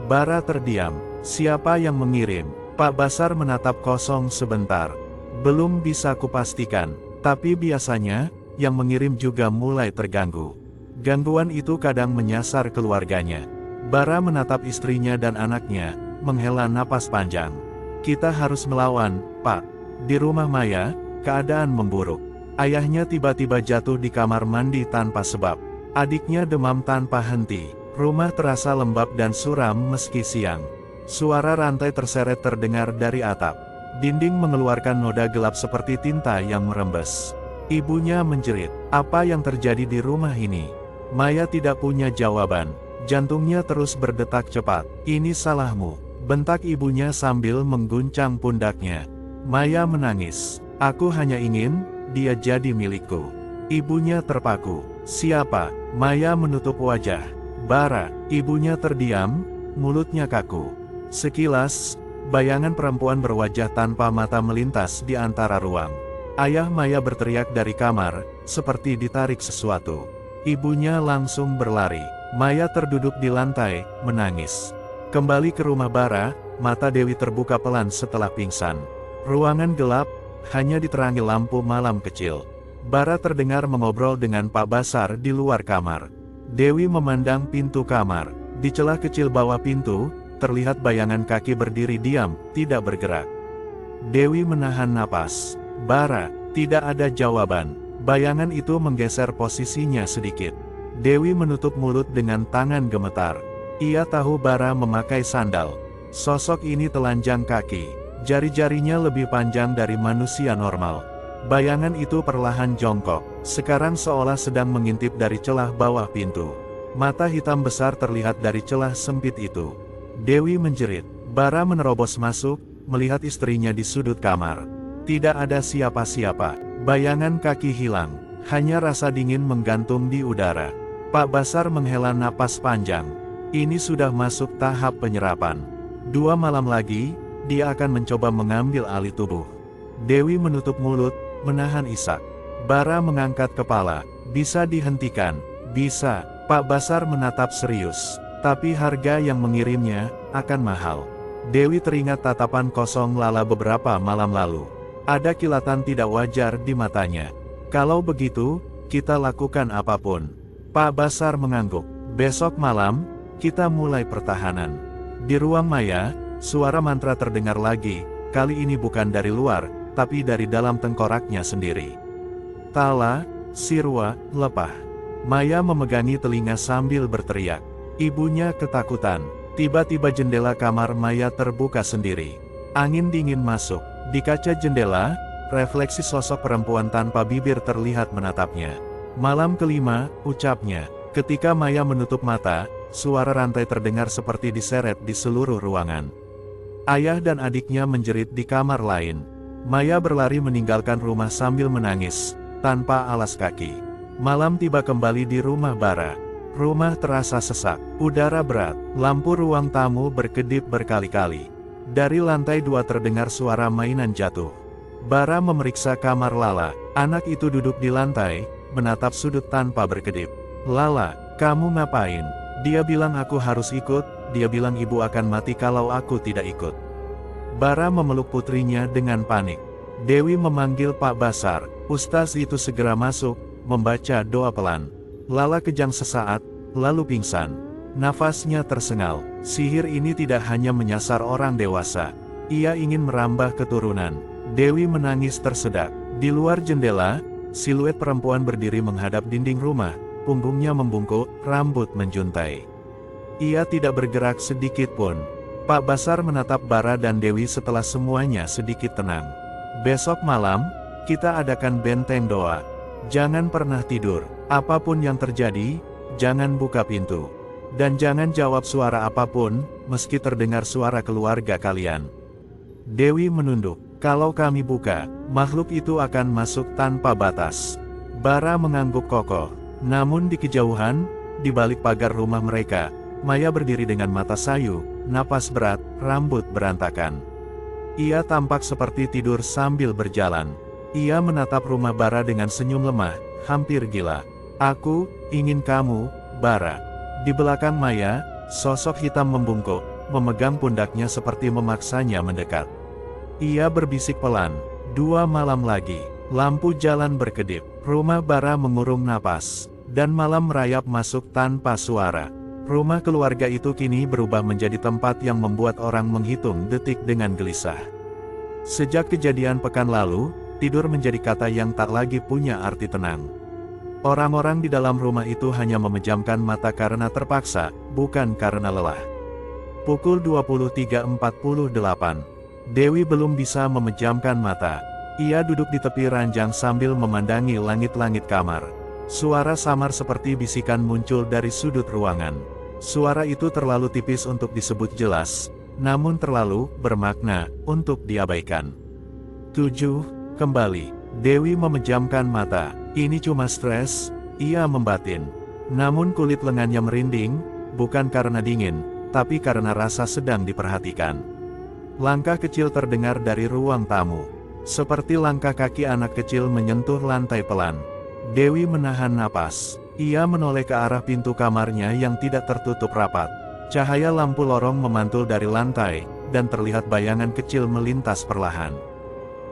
Bara terdiam. Siapa yang mengirim? Pak Basar menatap kosong sebentar. Belum bisa kupastikan, tapi biasanya, yang mengirim juga mulai terganggu. Gangguan itu kadang menyasar keluarganya. Bara menatap istrinya dan anaknya, menghela napas panjang. Kita harus melawan, Pak. Di rumah Maya, keadaan memburuk. Ayahnya tiba-tiba jatuh di kamar mandi tanpa sebab. Adiknya demam tanpa henti. Rumah terasa lembab dan suram meski siang. Suara rantai terseret terdengar dari atap. Dinding mengeluarkan noda gelap seperti tinta yang merembes. Ibunya menjerit, "Apa yang terjadi di rumah ini?" Maya tidak punya jawaban. Jantungnya terus berdetak cepat. "Ini salahmu," bentak ibunya sambil mengguncang pundaknya. Maya menangis. "Aku hanya ingin dia jadi milikku." Ibunya terpaku. "Siapa?" Maya menutup wajah. "Bara." Ibunya terdiam, mulutnya kaku. Sekilas, bayangan perempuan berwajah tanpa mata melintas di antara ruang. Ayah Maya berteriak dari kamar, seperti ditarik sesuatu. Ibunya langsung berlari. Maya terduduk di lantai, menangis. Kembali ke rumah Bara, mata Dewi terbuka pelan setelah pingsan. Ruangan gelap, hanya diterangi lampu malam kecil. Bara terdengar mengobrol dengan Pak Basar di luar kamar. Dewi memandang pintu kamar. Di celah kecil bawah pintu, terlihat bayangan kaki berdiri diam, tidak bergerak. Dewi menahan napas. "Bara." Tidak ada jawaban. Bayangan itu menggeser posisinya sedikit. Dewi menutup mulut dengan tangan gemetar. Ia tahu Bara memakai sandal. Sosok ini telanjang kaki. Jari-jarinya lebih panjang dari manusia normal. Bayangan itu perlahan jongkok. Sekarang seolah sedang mengintip dari celah bawah pintu. Mata hitam besar terlihat dari celah sempit itu. Dewi menjerit. Bara menerobos masuk, melihat istrinya di sudut kamar. Tidak ada siapa-siapa. Bayangan kaki hilang. Hanya rasa dingin menggantung di udara. Pak Basar menghela napas panjang. Ini sudah masuk tahap penyerapan. 2 malam lagi, dia akan mencoba mengambil alih tubuh. Dewi menutup mulut, menahan isak. Bara mengangkat kepala. Bisa dihentikan. Bisa. Pak Basar menatap serius. Tapi harga yang mengirimnya, akan mahal. Dewi teringat tatapan kosong Lala beberapa malam lalu. Ada kilatan tidak wajar di matanya. Kalau begitu, kita lakukan apapun. Pak Basar mengangguk. Besok malam, kita mulai pertahanan. Di ruang Maya, suara mantra terdengar lagi, kali ini bukan dari luar, tapi dari dalam tengkoraknya sendiri. Tala, Sirwa, Lepah. Maya memegangi telinga sambil berteriak. Ibunya ketakutan. Tiba-tiba jendela kamar Maya terbuka sendiri. Angin dingin masuk. Di kaca jendela, refleksi sosok perempuan tanpa bibir terlihat menatapnya. Malam kelima, ucapnya. Ketika Maya menutup mata, suara rantai terdengar seperti diseret di seluruh ruangan. Ayah dan adiknya menjerit di kamar lain. Maya berlari meninggalkan rumah sambil menangis, tanpa alas kaki. Malam tiba kembali di rumah Bara. Rumah terasa sesak, udara berat, lampu ruang tamu berkedip berkali-kali. Dari lantai 2 terdengar suara mainan jatuh. Bara memeriksa kamar Lala. Anak itu duduk di lantai, menatap sudut tanpa berkedip. "Lala, kamu ngapain?" "Dia bilang aku harus ikut, dia bilang ibu akan mati kalau aku tidak ikut." Bara memeluk putrinya dengan panik. Dewi memanggil Pak Basar. Ustaz itu segera masuk, membaca doa pelan. Lala kejang sesaat, lalu pingsan. Nafasnya tersengal. Sihir ini tidak hanya menyasar orang dewasa. Ia ingin merambah keturunan. Dewi menangis tersedak. Di luar jendela, siluet perempuan berdiri menghadap dinding rumah. Punggungnya membungkuk, rambut menjuntai. Ia tidak bergerak sedikit pun. Pak Basar menatap Bara dan Dewi setelah semuanya sedikit tenang. "Besok malam, kita adakan benteng doa. Jangan pernah tidur. Apapun yang terjadi, jangan buka pintu. Dan jangan jawab suara apapun, meski terdengar suara keluarga kalian." Dewi menunduk. "Kalau kami buka, makhluk itu akan masuk tanpa batas." Bara mengangguk kokoh. Namun di kejauhan, di balik pagar rumah mereka, Maya berdiri dengan mata sayu, napas berat, rambut berantakan. Ia tampak seperti tidur sambil berjalan. Ia menatap rumah Bara dengan senyum lemah, hampir gila. "Aku ingin kamu, Bara." Di belakang Maya, sosok hitam membungkuk, memegang pundaknya seperti memaksanya mendekat. Ia berbisik pelan, "2 malam lagi." Lampu jalan berkedip, rumah Bara mengurung napas, dan malam merayap masuk tanpa suara. Rumah keluarga itu kini berubah menjadi tempat yang membuat orang menghitung detik dengan gelisah. Sejak kejadian pekan lalu, tidur menjadi kata yang tak lagi punya arti tenang. Orang-orang di dalam rumah itu hanya memejamkan mata karena terpaksa, bukan karena lelah. Pukul 23.48. Dewi belum bisa memejamkan mata. Ia duduk di tepi ranjang sambil memandangi langit-langit kamar. Suara samar seperti bisikan muncul dari sudut ruangan. Suara itu terlalu tipis untuk disebut jelas, namun terlalu bermakna untuk diabaikan. 7. Kembali. Dewi memejamkan mata. "Ini cuma stres," ia membatin. Namun kulit lengannya merinding, bukan karena dingin, tapi karena rasa sedang diperhatikan. Langkah kecil terdengar dari ruang tamu. Seperti langkah kaki anak kecil menyentuh lantai pelan. Dewi menahan napas. Ia menoleh ke arah pintu kamarnya yang tidak tertutup rapat. Cahaya lampu lorong memantul dari lantai, dan terlihat bayangan kecil melintas perlahan.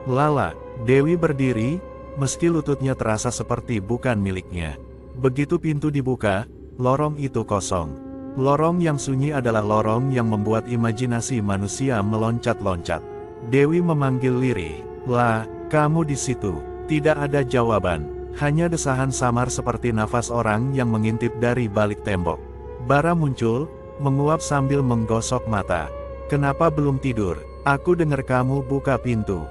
"Lala." Dewi berdiri, meski lututnya terasa seperti bukan miliknya. Begitu pintu dibuka, lorong itu kosong. Lorong yang sunyi adalah lorong yang membuat imajinasi manusia meloncat-loncat. Dewi memanggil lirih, "La, kamu di situ." Tidak ada jawaban. Hanya desahan samar seperti nafas orang yang mengintip dari balik tembok. Bara muncul, menguap sambil menggosok mata. "Kenapa belum tidur? Aku dengar kamu buka pintu."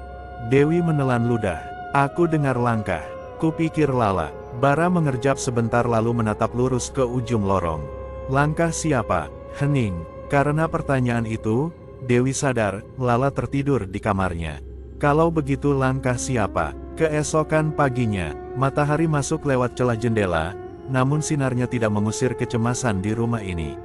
Dewi menelan ludah. "Aku dengar langkah. Kupikir Lala." Bara mengerjap sebentar lalu menatap lurus ke ujung lorong. "Langkah siapa?" Hening. Karena pertanyaan itu, Dewi sadar, Lala tertidur di kamarnya. Kalau begitu langkah siapa? Keesokan paginya, matahari masuk lewat celah jendela, namun sinarnya tidak mengusir kecemasan di rumah ini.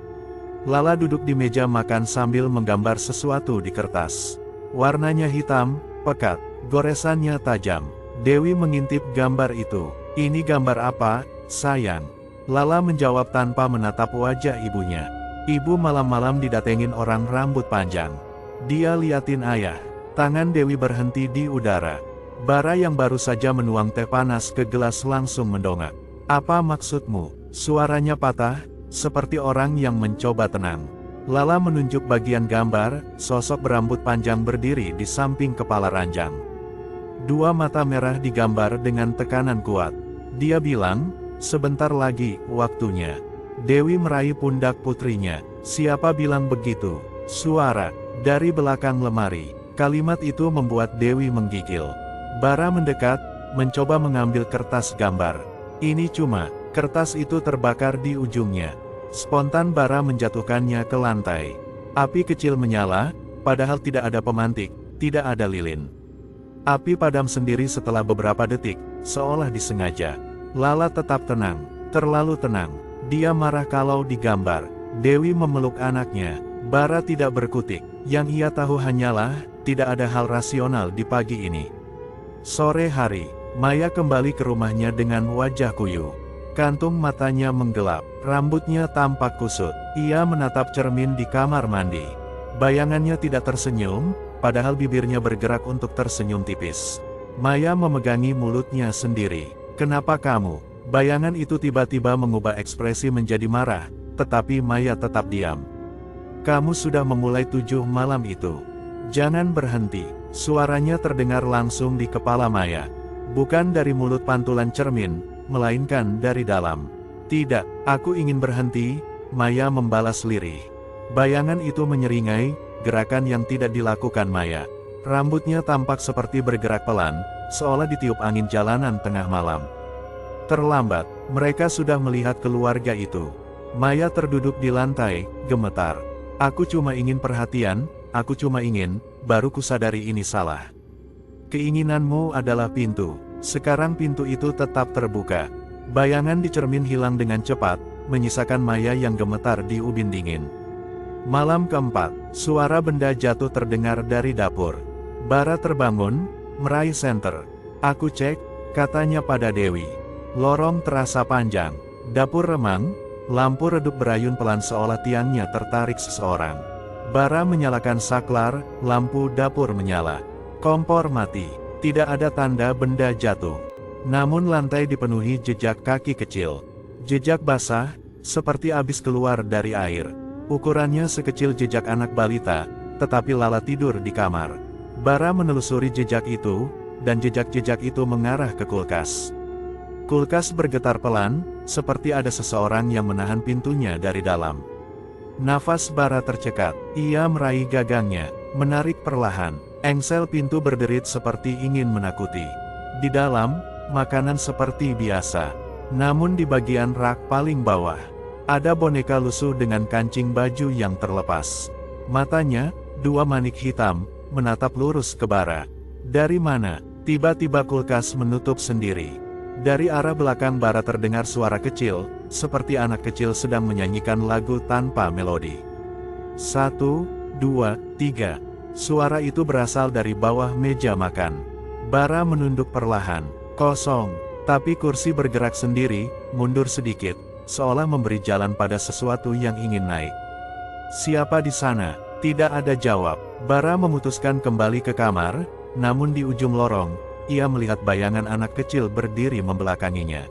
Lala duduk di meja makan sambil menggambar sesuatu di kertas. Warnanya hitam, pekat, goresannya tajam. Dewi mengintip gambar itu. "Ini gambar apa, sayang?" Lala menjawab tanpa menatap wajah ibunya. "Ibu malam-malam didatengin orang rambut panjang." Dia liatin ayah. Tangan Dewi berhenti di udara. Bara yang baru saja menuang teh panas ke gelas langsung mendongak. "Apa maksudmu?" Suaranya patah, seperti orang yang mencoba tenang. Lala menunjuk bagian gambar, sosok berambut panjang berdiri di samping kepala ranjang. 2 mata merah digambar dengan tekanan kuat. Dia bilang, "Sebentar lagi, waktunya." Dewi meraih pundak putrinya. "Siapa bilang begitu?" Suara dari belakang lemari. Kalimat itu membuat Dewi menggigil. Bara mendekat, mencoba mengambil kertas gambar. "Ini cuma..." Kertas itu terbakar di ujungnya. Spontan Bara menjatuhkannya ke lantai. Api kecil menyala, padahal tidak ada pemantik, tidak ada lilin. Api padam sendiri setelah beberapa detik, seolah disengaja. Lala tetap tenang, terlalu tenang. Dia marah kalau digambar. Dewi memeluk anaknya. Bara tidak berkutik. Yang ia tahu hanyalah, tidak ada hal rasional di pagi ini. Sore hari, Maya kembali ke rumahnya dengan wajah kuyu. Kantung matanya menggelap, rambutnya tampak kusut. Ia menatap cermin di kamar mandi. Bayangannya tidak tersenyum, padahal bibirnya bergerak untuk tersenyum tipis. Maya memegangi mulutnya sendiri. "Kenapa kamu?" Bayangan itu tiba-tiba mengubah ekspresi menjadi marah, tetapi Maya tetap diam. "Kamu sudah memulai 7 malam itu. Jangan berhenti." Suaranya terdengar langsung di kepala Maya. Bukan dari mulut pantulan cermin, melainkan dari dalam. "Tidak, aku ingin berhenti," Maya membalas lirih. Bayangan itu menyeringai, gerakan yang tidak dilakukan Maya. Rambutnya tampak seperti bergerak pelan, seolah ditiup angin jalanan tengah malam. Terlambat, mereka sudah melihat keluarga itu. Maya terduduk di lantai, gemetar. "Aku cuma ingin perhatian, aku cuma ingin, baru kusadari ini salah." "Keinginanmu adalah pintu." Sekarang pintu itu tetap terbuka. Bayangan di cermin hilang dengan cepat, menyisakan Maya yang gemetar di ubin dingin. Malam keempat, suara benda jatuh terdengar dari dapur. Bara terbangun, meraih senter. "Aku cek," katanya pada Dewi. Lorong terasa panjang. Dapur remang, lampu redup berayun pelan seolah tiangnya tertarik seseorang. Bara menyalakan saklar, lampu dapur menyala. Kompor mati. Tidak ada tanda benda jatuh. Namun lantai dipenuhi jejak kaki kecil. Jejak basah, seperti habis keluar dari air. Ukurannya sekecil jejak anak balita, tetapi Lala tidur di kamar. Bara menelusuri jejak itu, dan jejak-jejak itu mengarah ke kulkas. Kulkas bergetar pelan, seperti ada seseorang yang menahan pintunya dari dalam. Nafas Bara tercekat, ia meraih gagangnya, menarik perlahan. Engsel pintu berderit seperti ingin menakuti. Di dalam, makanan seperti biasa. Namun di bagian rak paling bawah, ada boneka lusuh dengan kancing baju yang terlepas. Matanya, dua manik hitam, menatap lurus ke Bara. "Dari mana?" Tiba-tiba kulkas menutup sendiri. Dari arah belakang Bara terdengar suara kecil, seperti anak kecil sedang menyanyikan lagu tanpa melodi. 1, 2, 3. Suara itu berasal dari bawah meja makan. Bara menunduk perlahan. Kosong. Tapi kursi bergerak sendiri, mundur sedikit, seolah memberi jalan pada sesuatu yang ingin naik. "Siapa di sana?" Tidak ada jawab. Bara memutuskan kembali ke kamar, namun di ujung lorong, ia melihat bayangan anak kecil berdiri membelakanginya.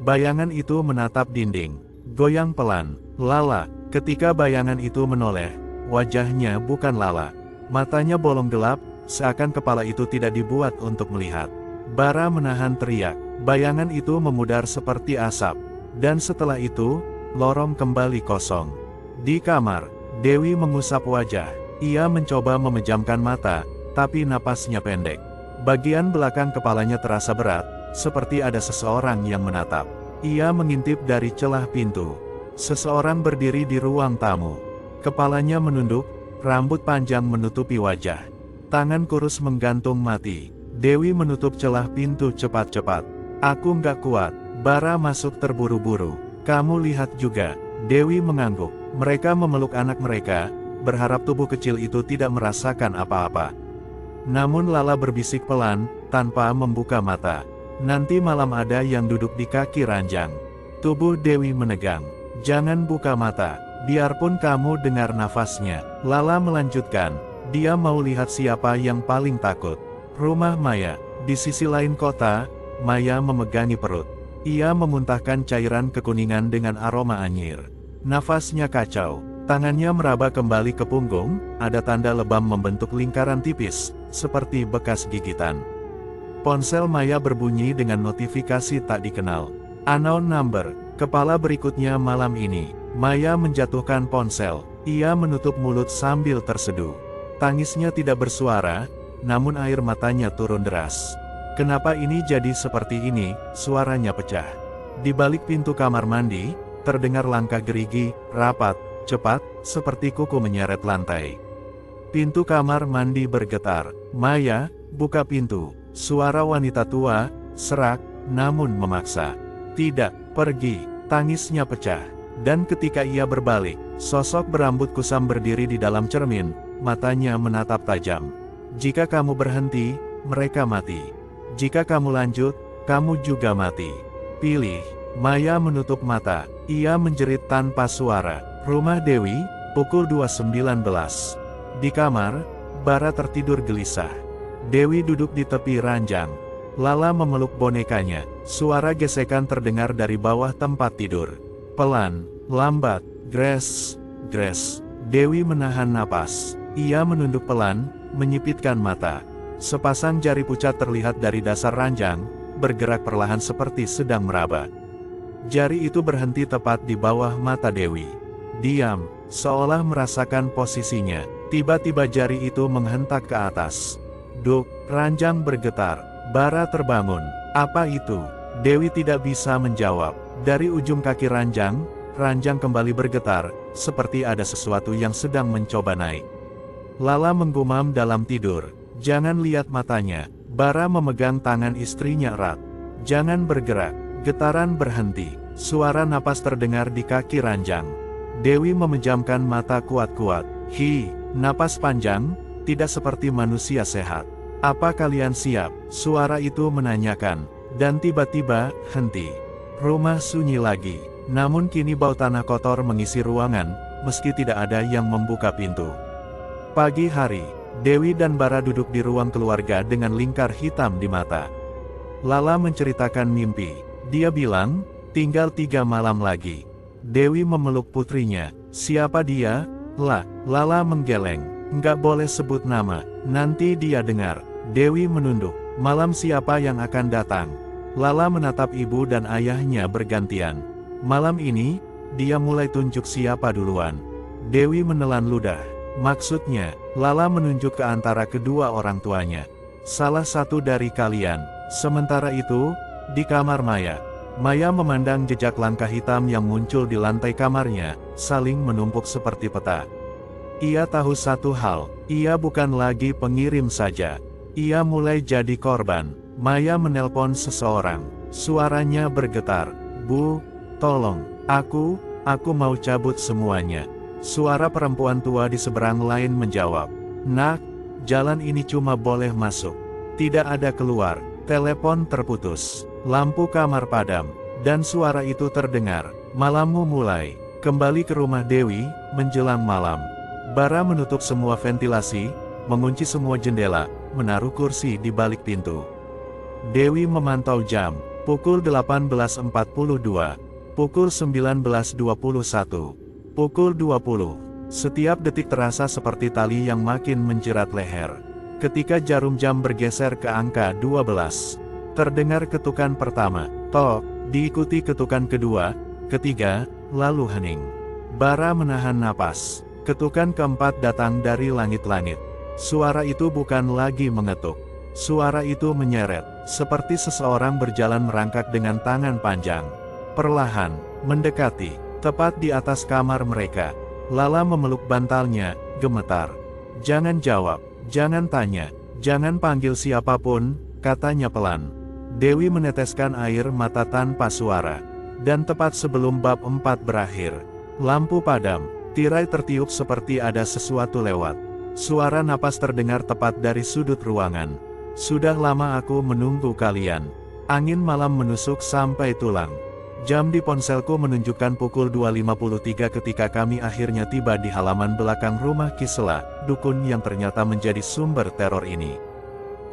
Bayangan itu menatap dinding. Goyang pelan. "Lala." Ketika bayangan itu menoleh, wajahnya bukan Lala. Matanya bolong gelap, seakan kepala itu tidak dibuat untuk melihat. Bara menahan teriak. Bayangan itu memudar seperti asap. Dan setelah itu, lorong kembali kosong. Di kamar, Dewi mengusap wajah. Ia mencoba memejamkan mata, tapi napasnya pendek. Bagian belakang kepalanya terasa berat, seperti ada seseorang yang menatap. Ia mengintip dari celah pintu. Seseorang berdiri di ruang tamu. Kepalanya menunduk, rambut panjang menutupi wajah. Tangan kurus menggantung mati. Dewi menutup celah pintu cepat-cepat. "Aku nggak kuat." Bara masuk terburu-buru. "Kamu lihat juga." Dewi mengangguk. Mereka memeluk anak mereka, berharap tubuh kecil itu tidak merasakan apa-apa. Namun Lala berbisik pelan, tanpa membuka mata. "Nanti malam ada yang duduk di kaki ranjang." Tubuh Dewi menegang. "Jangan buka mata. Biarpun kamu dengar nafasnya." Lala melanjutkan. Dia mau lihat siapa yang paling takut. Rumah Maya. Di sisi lain kota, Maya memegangi perut. Ia memuntahkan cairan kekuningan dengan aroma anyir. Nafasnya kacau. Tangannya meraba kembali ke punggung, ada tanda lebam membentuk lingkaran tipis, seperti bekas gigitan. Ponsel Maya berbunyi dengan notifikasi tak dikenal. "Unknown number." Kepala berikutnya malam ini. Maya menjatuhkan ponsel. Ia menutup mulut sambil terseduh. Tangisnya tidak bersuara, namun air matanya turun deras. "Kenapa ini jadi seperti ini?" Suaranya pecah. Di balik pintu kamar mandi, terdengar langkah gerigi, rapat, cepat, seperti kuku menyeret lantai. Pintu kamar mandi bergetar. "Maya, buka pintu." Suara wanita tua, serak, namun memaksa. "Tidak, pergi." Tangisnya pecah. Dan ketika ia berbalik, sosok berambut kusam berdiri di dalam cermin, matanya menatap tajam. "Jika kamu berhenti, mereka mati. Jika kamu lanjut, kamu juga mati. Pilih." Maya menutup mata. Ia menjerit tanpa suara. Rumah Dewi, pukul 2.19. Di kamar, Bara tertidur gelisah. Dewi duduk di tepi ranjang. Lala memeluk bonekanya. Suara gesekan terdengar dari bawah tempat tidur. Pelan, lambat, gres, gres. Dewi menahan napas. Ia menunduk pelan, menyipitkan mata. Sepasang jari pucat terlihat dari dasar ranjang, bergerak perlahan seperti sedang meraba. Jari itu berhenti tepat di bawah mata Dewi. Diam, seolah merasakan posisinya. Tiba-tiba jari itu menghentak ke atas. Duk, ranjang bergetar. Bara terbangun. "Apa itu?" Dewi tidak bisa menjawab. Dari ujung kaki ranjang, ranjang kembali bergetar, seperti ada sesuatu yang sedang mencoba naik. Lala menggumam dalam tidur. "Jangan lihat matanya." Bara memegang tangan istrinya erat. "Jangan bergerak." Getaran berhenti. Suara napas terdengar di kaki ranjang. Dewi memejamkan mata kuat-kuat. Hi, napas panjang, tidak seperti manusia sehat. Apa kalian siap? Suara itu menanyakan. Dan tiba-tiba, henti. Rumah sunyi lagi. Namun kini bau tanah kotor mengisi ruangan, meski tidak ada yang membuka pintu. Pagi hari, Dewi dan Bara duduk di ruang keluarga dengan lingkar hitam di mata. Lala menceritakan mimpi. Dia bilang, tinggal 3 malam lagi. Dewi memeluk putrinya. Siapa dia? Lala menggeleng. Nggak boleh sebut nama, nanti dia dengar. Dewi menunduk. Malam siapa yang akan datang? Lala menatap ibu dan ayahnya bergantian. Malam ini, dia mulai tunjuk siapa duluan. Dewi menelan ludah. Maksudnya, Lala menunjuk ke antara kedua orang tuanya. Salah satu dari kalian. Sementara itu, di kamar Maya. Maya memandang jejak langkah hitam yang muncul di lantai kamarnya, saling menumpuk seperti peta. Ia tahu satu hal, ia bukan lagi pengirim saja. Ia mulai jadi korban. Maya menelpon seseorang. Suaranya bergetar. Bu, tolong, aku mau cabut semuanya. Suara perempuan tua di seberang lain menjawab. Nak, jalan ini cuma boleh masuk. Tidak ada keluar. Telepon terputus. Lampu kamar padam. Dan suara itu terdengar. Malammu mulai. Kembali ke rumah Dewi, menjelang malam. Bara menutup semua ventilasi, mengunci semua jendela, menaruh kursi di balik pintu. Dewi memantau jam. Pukul 18.42. Pukul 19.21. Pukul 20. Setiap detik terasa seperti tali yang makin menjerat leher. Ketika jarum jam bergeser ke angka 12, terdengar ketukan pertama, tok, diikuti ketukan kedua, ketiga, lalu hening. Bara menahan napas. Ketukan keempat datang dari langit-langit. Suara itu bukan lagi mengetuk. Suara itu menyeret, seperti seseorang berjalan merangkak dengan tangan panjang. Perlahan, mendekati, tepat di atas kamar mereka. Lala memeluk bantalnya, gemetar. Jangan jawab, jangan tanya, jangan panggil siapapun, katanya pelan. Dewi meneteskan air mata tanpa suara. Dan tepat sebelum bab 4 berakhir, lampu padam, tirai tertiup seperti ada sesuatu lewat. Suara napas terdengar tepat dari sudut ruangan. Sudah lama aku menunggu kalian. Angin malam menusuk sampai tulang. Jam di ponselku menunjukkan pukul 2.53 ketika kami akhirnya tiba di halaman belakang rumah Kisela, dukun yang ternyata menjadi sumber teror ini.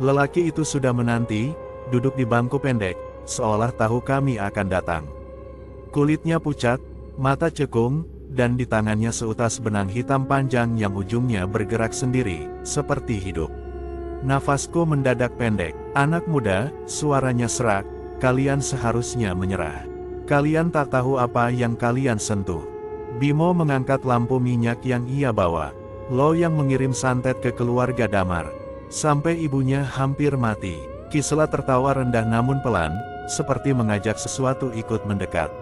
Lelaki itu sudah menanti, duduk di bangku pendek, seolah tahu kami akan datang. Kulitnya pucat, mata cekung, dan di tangannya seutas benang hitam panjang yang ujungnya bergerak sendiri, seperti hidup. Nafasku mendadak pendek. Anak muda, suaranya serak, kalian seharusnya menyerah. Kalian tak tahu apa yang kalian sentuh. Bimo mengangkat lampu minyak yang ia bawa. Lo yang mengirim santet ke keluarga Damar. Sampai ibunya hampir mati. Kisela tertawa rendah namun pelan, seperti mengajak sesuatu ikut mendekat.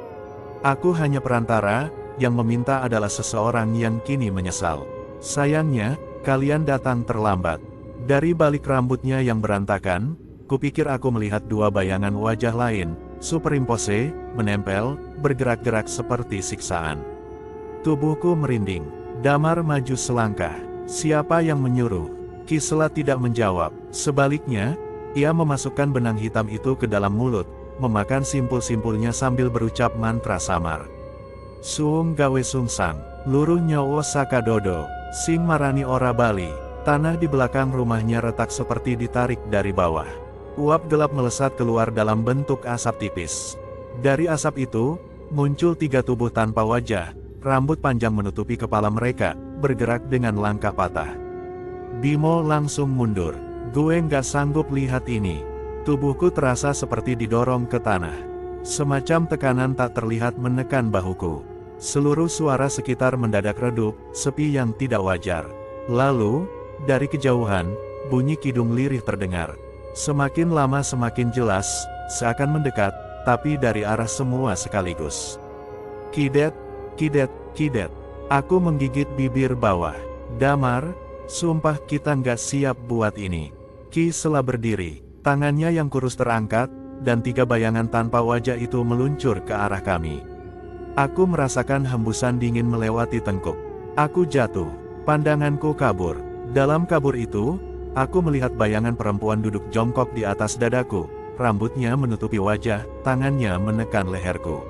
Aku hanya perantara, yang meminta adalah seseorang yang kini menyesal. Sayangnya, kalian datang terlambat. Dari balik rambutnya yang berantakan, kupikir aku melihat dua bayangan wajah lain, superimpose, menempel, bergerak-gerak seperti siksaan. Tubuhku merinding. Damar maju selangkah. Siapa yang menyuruh? Kisela tidak menjawab. Sebaliknya, ia memasukkan benang hitam itu ke dalam mulut, memakan simpul-simpulnya sambil berucap mantra samar. Suung gawe sungsang, luruh nyawa sakadodo, sing marani ora bali. Tanah di belakang rumahnya retak seperti ditarik dari bawah. Uap gelap melesat keluar dalam bentuk asap tipis. Dari asap itu, muncul 3 tubuh tanpa wajah, rambut panjang menutupi kepala mereka, bergerak dengan langkah patah. Bimo langsung mundur. Gue nggak sanggup lihat ini. Tubuhku terasa seperti didorong ke tanah. Semacam tekanan tak terlihat menekan bahuku. Seluruh suara sekitar mendadak redup, sepi yang tidak wajar. Lalu, dari kejauhan, bunyi kidung lirih terdengar. Semakin lama semakin jelas, seakan mendekat, tapi dari arah semua sekaligus. Kidet, kidet, kidet. Aku menggigit bibir bawah. Damar, sumpah kita nggak siap buat ini. Kisela berdiri, tangannya yang kurus terangkat, dan 3 bayangan tanpa wajah itu meluncur ke arah kami. Aku merasakan hembusan dingin melewati tengkuk. Aku jatuh. Pandanganku kabur. Dalam kabur itu, aku melihat bayangan perempuan duduk jongkok di atas dadaku. Rambutnya menutupi wajah, tangannya menekan leherku.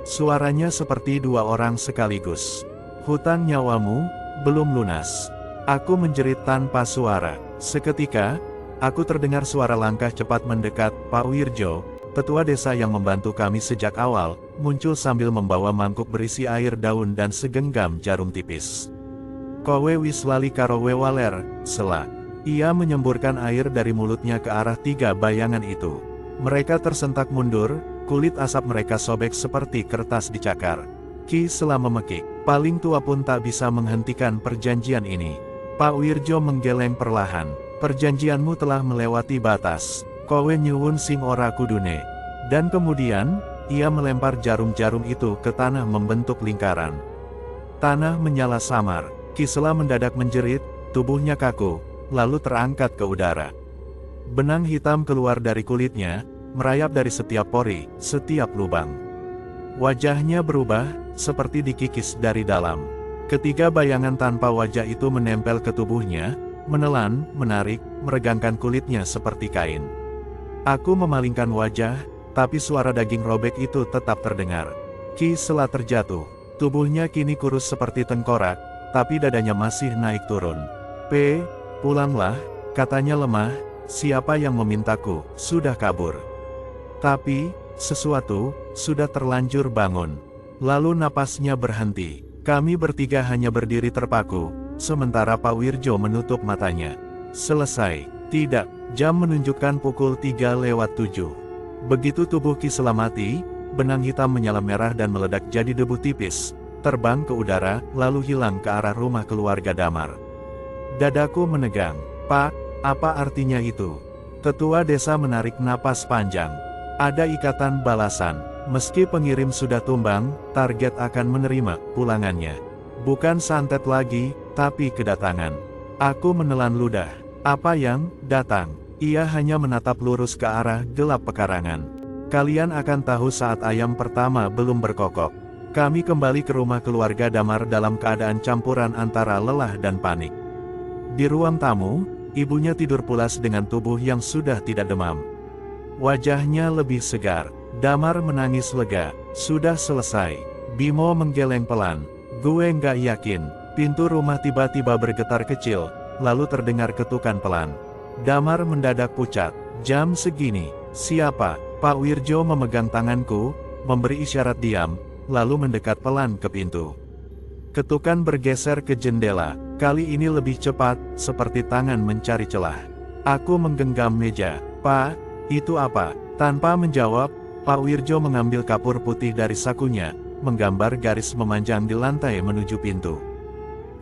Suaranya seperti 2 orang sekaligus. "Hutang nyawamu belum lunas." Aku menjerit tanpa suara. Seketika, aku terdengar suara langkah cepat mendekat. Pak Wirjo, tetua desa yang membantu kami sejak awal, muncul sambil membawa mangkuk berisi air daun dan segenggam jarum tipis. "Kowe wis lali karo wewaler, sela." Ia menyemburkan air dari mulutnya ke arah 3 bayangan itu. Mereka tersentak mundur, kulit asap mereka sobek seperti kertas dicakar. Ki Sela memekik, "Paling tua pun tak bisa menghentikan perjanjian ini." Pak Wirjo menggeleng perlahan. "Perjanjianmu telah melewati batas. Kowe nyuwun sing ora kudune." Dan kemudian, ia melempar jarum-jarum itu ke tanah membentuk lingkaran. Tanah menyala samar. Ki Sela mendadak menjerit, tubuhnya kaku, lalu terangkat ke udara. Benang hitam keluar dari kulitnya, merayap dari setiap pori, setiap lubang. Wajahnya berubah, seperti dikikis dari dalam. Ketiga bayangan tanpa wajah itu menempel ke tubuhnya, menelan, menarik, meregangkan kulitnya seperti kain. Aku memalingkan wajah, tapi suara daging robek itu tetap terdengar. Ki Sela terjatuh. Tubuhnya kini kurus seperti tengkorak, tapi dadanya masih naik turun. Pulanglah, katanya lemah, siapa yang memintaku, sudah kabur. Tapi, sesuatu, sudah terlanjur bangun. Lalu napasnya berhenti. Kami bertiga hanya berdiri terpaku, sementara Pak Wirjo menutup matanya. Selesai. Tidak, jam menunjukkan pukul 3:07. Begitu tubuh Ki Sela mati, benang hitam menyala merah dan meledak jadi debu tipis, terbang ke udara, lalu hilang ke arah rumah keluarga Damar. Dadaku menegang. "Pak, apa artinya itu?" Tetua desa menarik napas panjang. "Ada ikatan balasan. Meski pengirim sudah tumbang, target akan menerima pulangannya. Bukan santet lagi, tapi kedatangan." Aku menelan ludah. "Apa yang datang?" Ia hanya menatap lurus ke arah gelap pekarangan. "Kalian akan tahu saat ayam pertama belum berkokok." Kami kembali ke rumah keluarga Damar dalam keadaan campuran antara lelah dan panik. Di ruang tamu, ibunya tidur pulas dengan tubuh yang sudah tidak demam. Wajahnya lebih segar. Damar menangis lega. "Sudah selesai." Bimo menggeleng pelan. "Gue nggak yakin." Pintu rumah tiba-tiba bergetar kecil, lalu terdengar ketukan pelan. Damar mendadak pucat. "Jam segini, siapa?" Pak Wirjo memegang tanganku, memberi isyarat diam, lalu mendekat pelan ke pintu. Ketukan bergeser ke jendela, kali ini lebih cepat, seperti tangan mencari celah. Aku menggenggam meja. "Pak, itu apa?" Tanpa menjawab, Pak Wirjo mengambil kapur putih dari sakunya, menggambar garis memanjang di lantai menuju pintu.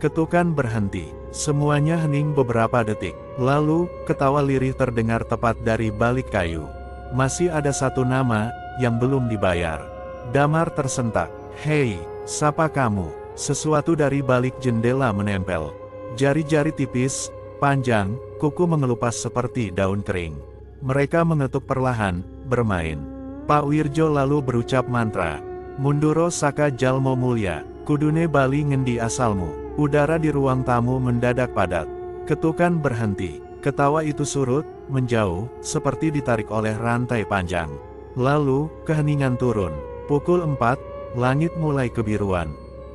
Ketukan berhenti. Semuanya hening beberapa detik. Lalu, ketawa lirih terdengar tepat dari balik kayu. "Masih ada satu nama, yang belum dibayar." Damar tersentak. "Hei, siapa kamu?" Sesuatu dari balik jendela menempel. Jari-jari tipis, panjang, kuku mengelupas seperti daun kering. Mereka mengetuk perlahan, bermain. Pak Wirjo lalu berucap mantra. "Munduro saka jalmo mulya, kudune bali ngendi asalmu." Udara di ruang tamu mendadak padat. Ketukan berhenti. Ketawa itu surut, menjauh, seperti ditarik oleh rantai panjang. Lalu, keheningan turun. Pukul 4, langit mulai kebiruan.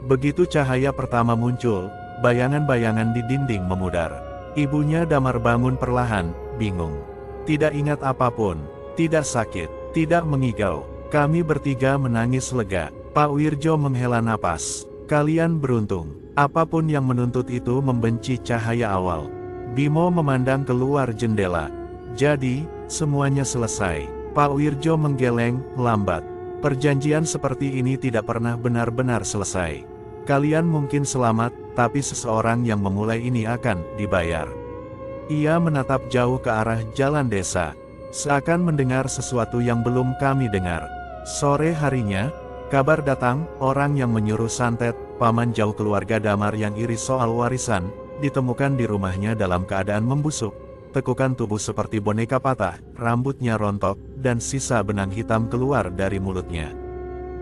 Begitu cahaya pertama muncul, bayangan-bayangan di dinding memudar. Ibunya Damar bangun perlahan, bingung. Tidak ingat apapun, tidak sakit, tidak mengigau. Kami bertiga menangis lega. Pak Wirjo menghela napas. "Kalian beruntung." Apapun yang menuntut itu membenci cahaya awal. Bimo memandang keluar jendela. "Jadi, semuanya selesai." Pak Wirjo menggeleng, lambat. "Perjanjian seperti ini tidak pernah benar-benar selesai. Kalian mungkin selamat, tapi seseorang yang memulai ini akan dibayar." Ia menatap jauh ke arah jalan desa, seakan mendengar sesuatu yang belum kami dengar. Sore harinya, kabar datang, orang yang menyuruh santet, paman jauh keluarga Damar yang iri soal warisan, ditemukan di rumahnya dalam keadaan membusuk. Tekukan tubuh seperti boneka patah, rambutnya rontok, dan sisa benang hitam keluar dari mulutnya.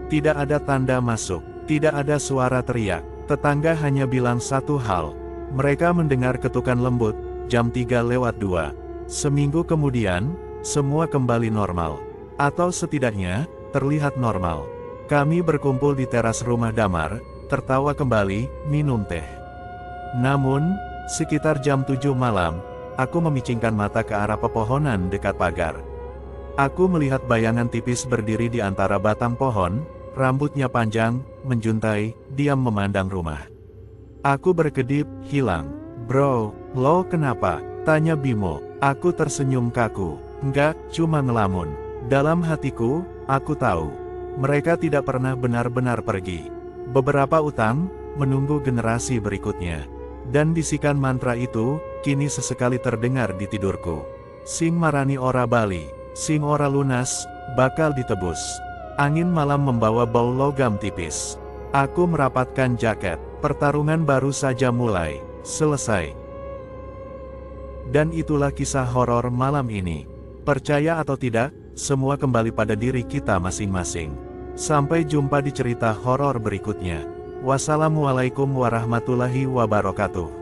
Tidak ada tanda masuk, tidak ada suara teriak. Tetangga hanya bilang satu hal. Mereka mendengar ketukan lembut, jam 3:02. Seminggu kemudian, semua kembali normal. Atau setidaknya, terlihat normal. Kami berkumpul di teras rumah Damar, tertawa kembali, minum teh. Namun, sekitar jam 7 malam, aku memicingkan mata ke arah pepohonan dekat pagar. Aku melihat bayangan tipis berdiri di antara batang pohon, rambutnya panjang, menjuntai, diam memandang rumah. Aku berkedip, hilang. Bro, lo kenapa? Tanya Bimo. Aku tersenyum kaku. Enggak, cuma ngelamun. Dalam hatiku, aku tahu. Mereka tidak pernah benar-benar pergi. Beberapa utang, menunggu generasi berikutnya. Dan bisikan mantra itu, kini sesekali terdengar di tidurku. Sing marani ora bali, sing ora lunas, bakal ditebus. Angin malam membawa bau logam tipis. Aku merapatkan jaket. Pertarungan baru saja mulai. Selesai. Dan itulah kisah horor malam ini. Percaya atau tidak, semua kembali pada diri kita masing-masing. Sampai jumpa di cerita horor berikutnya. Wassalamualaikum warahmatullahi wabarakatuh.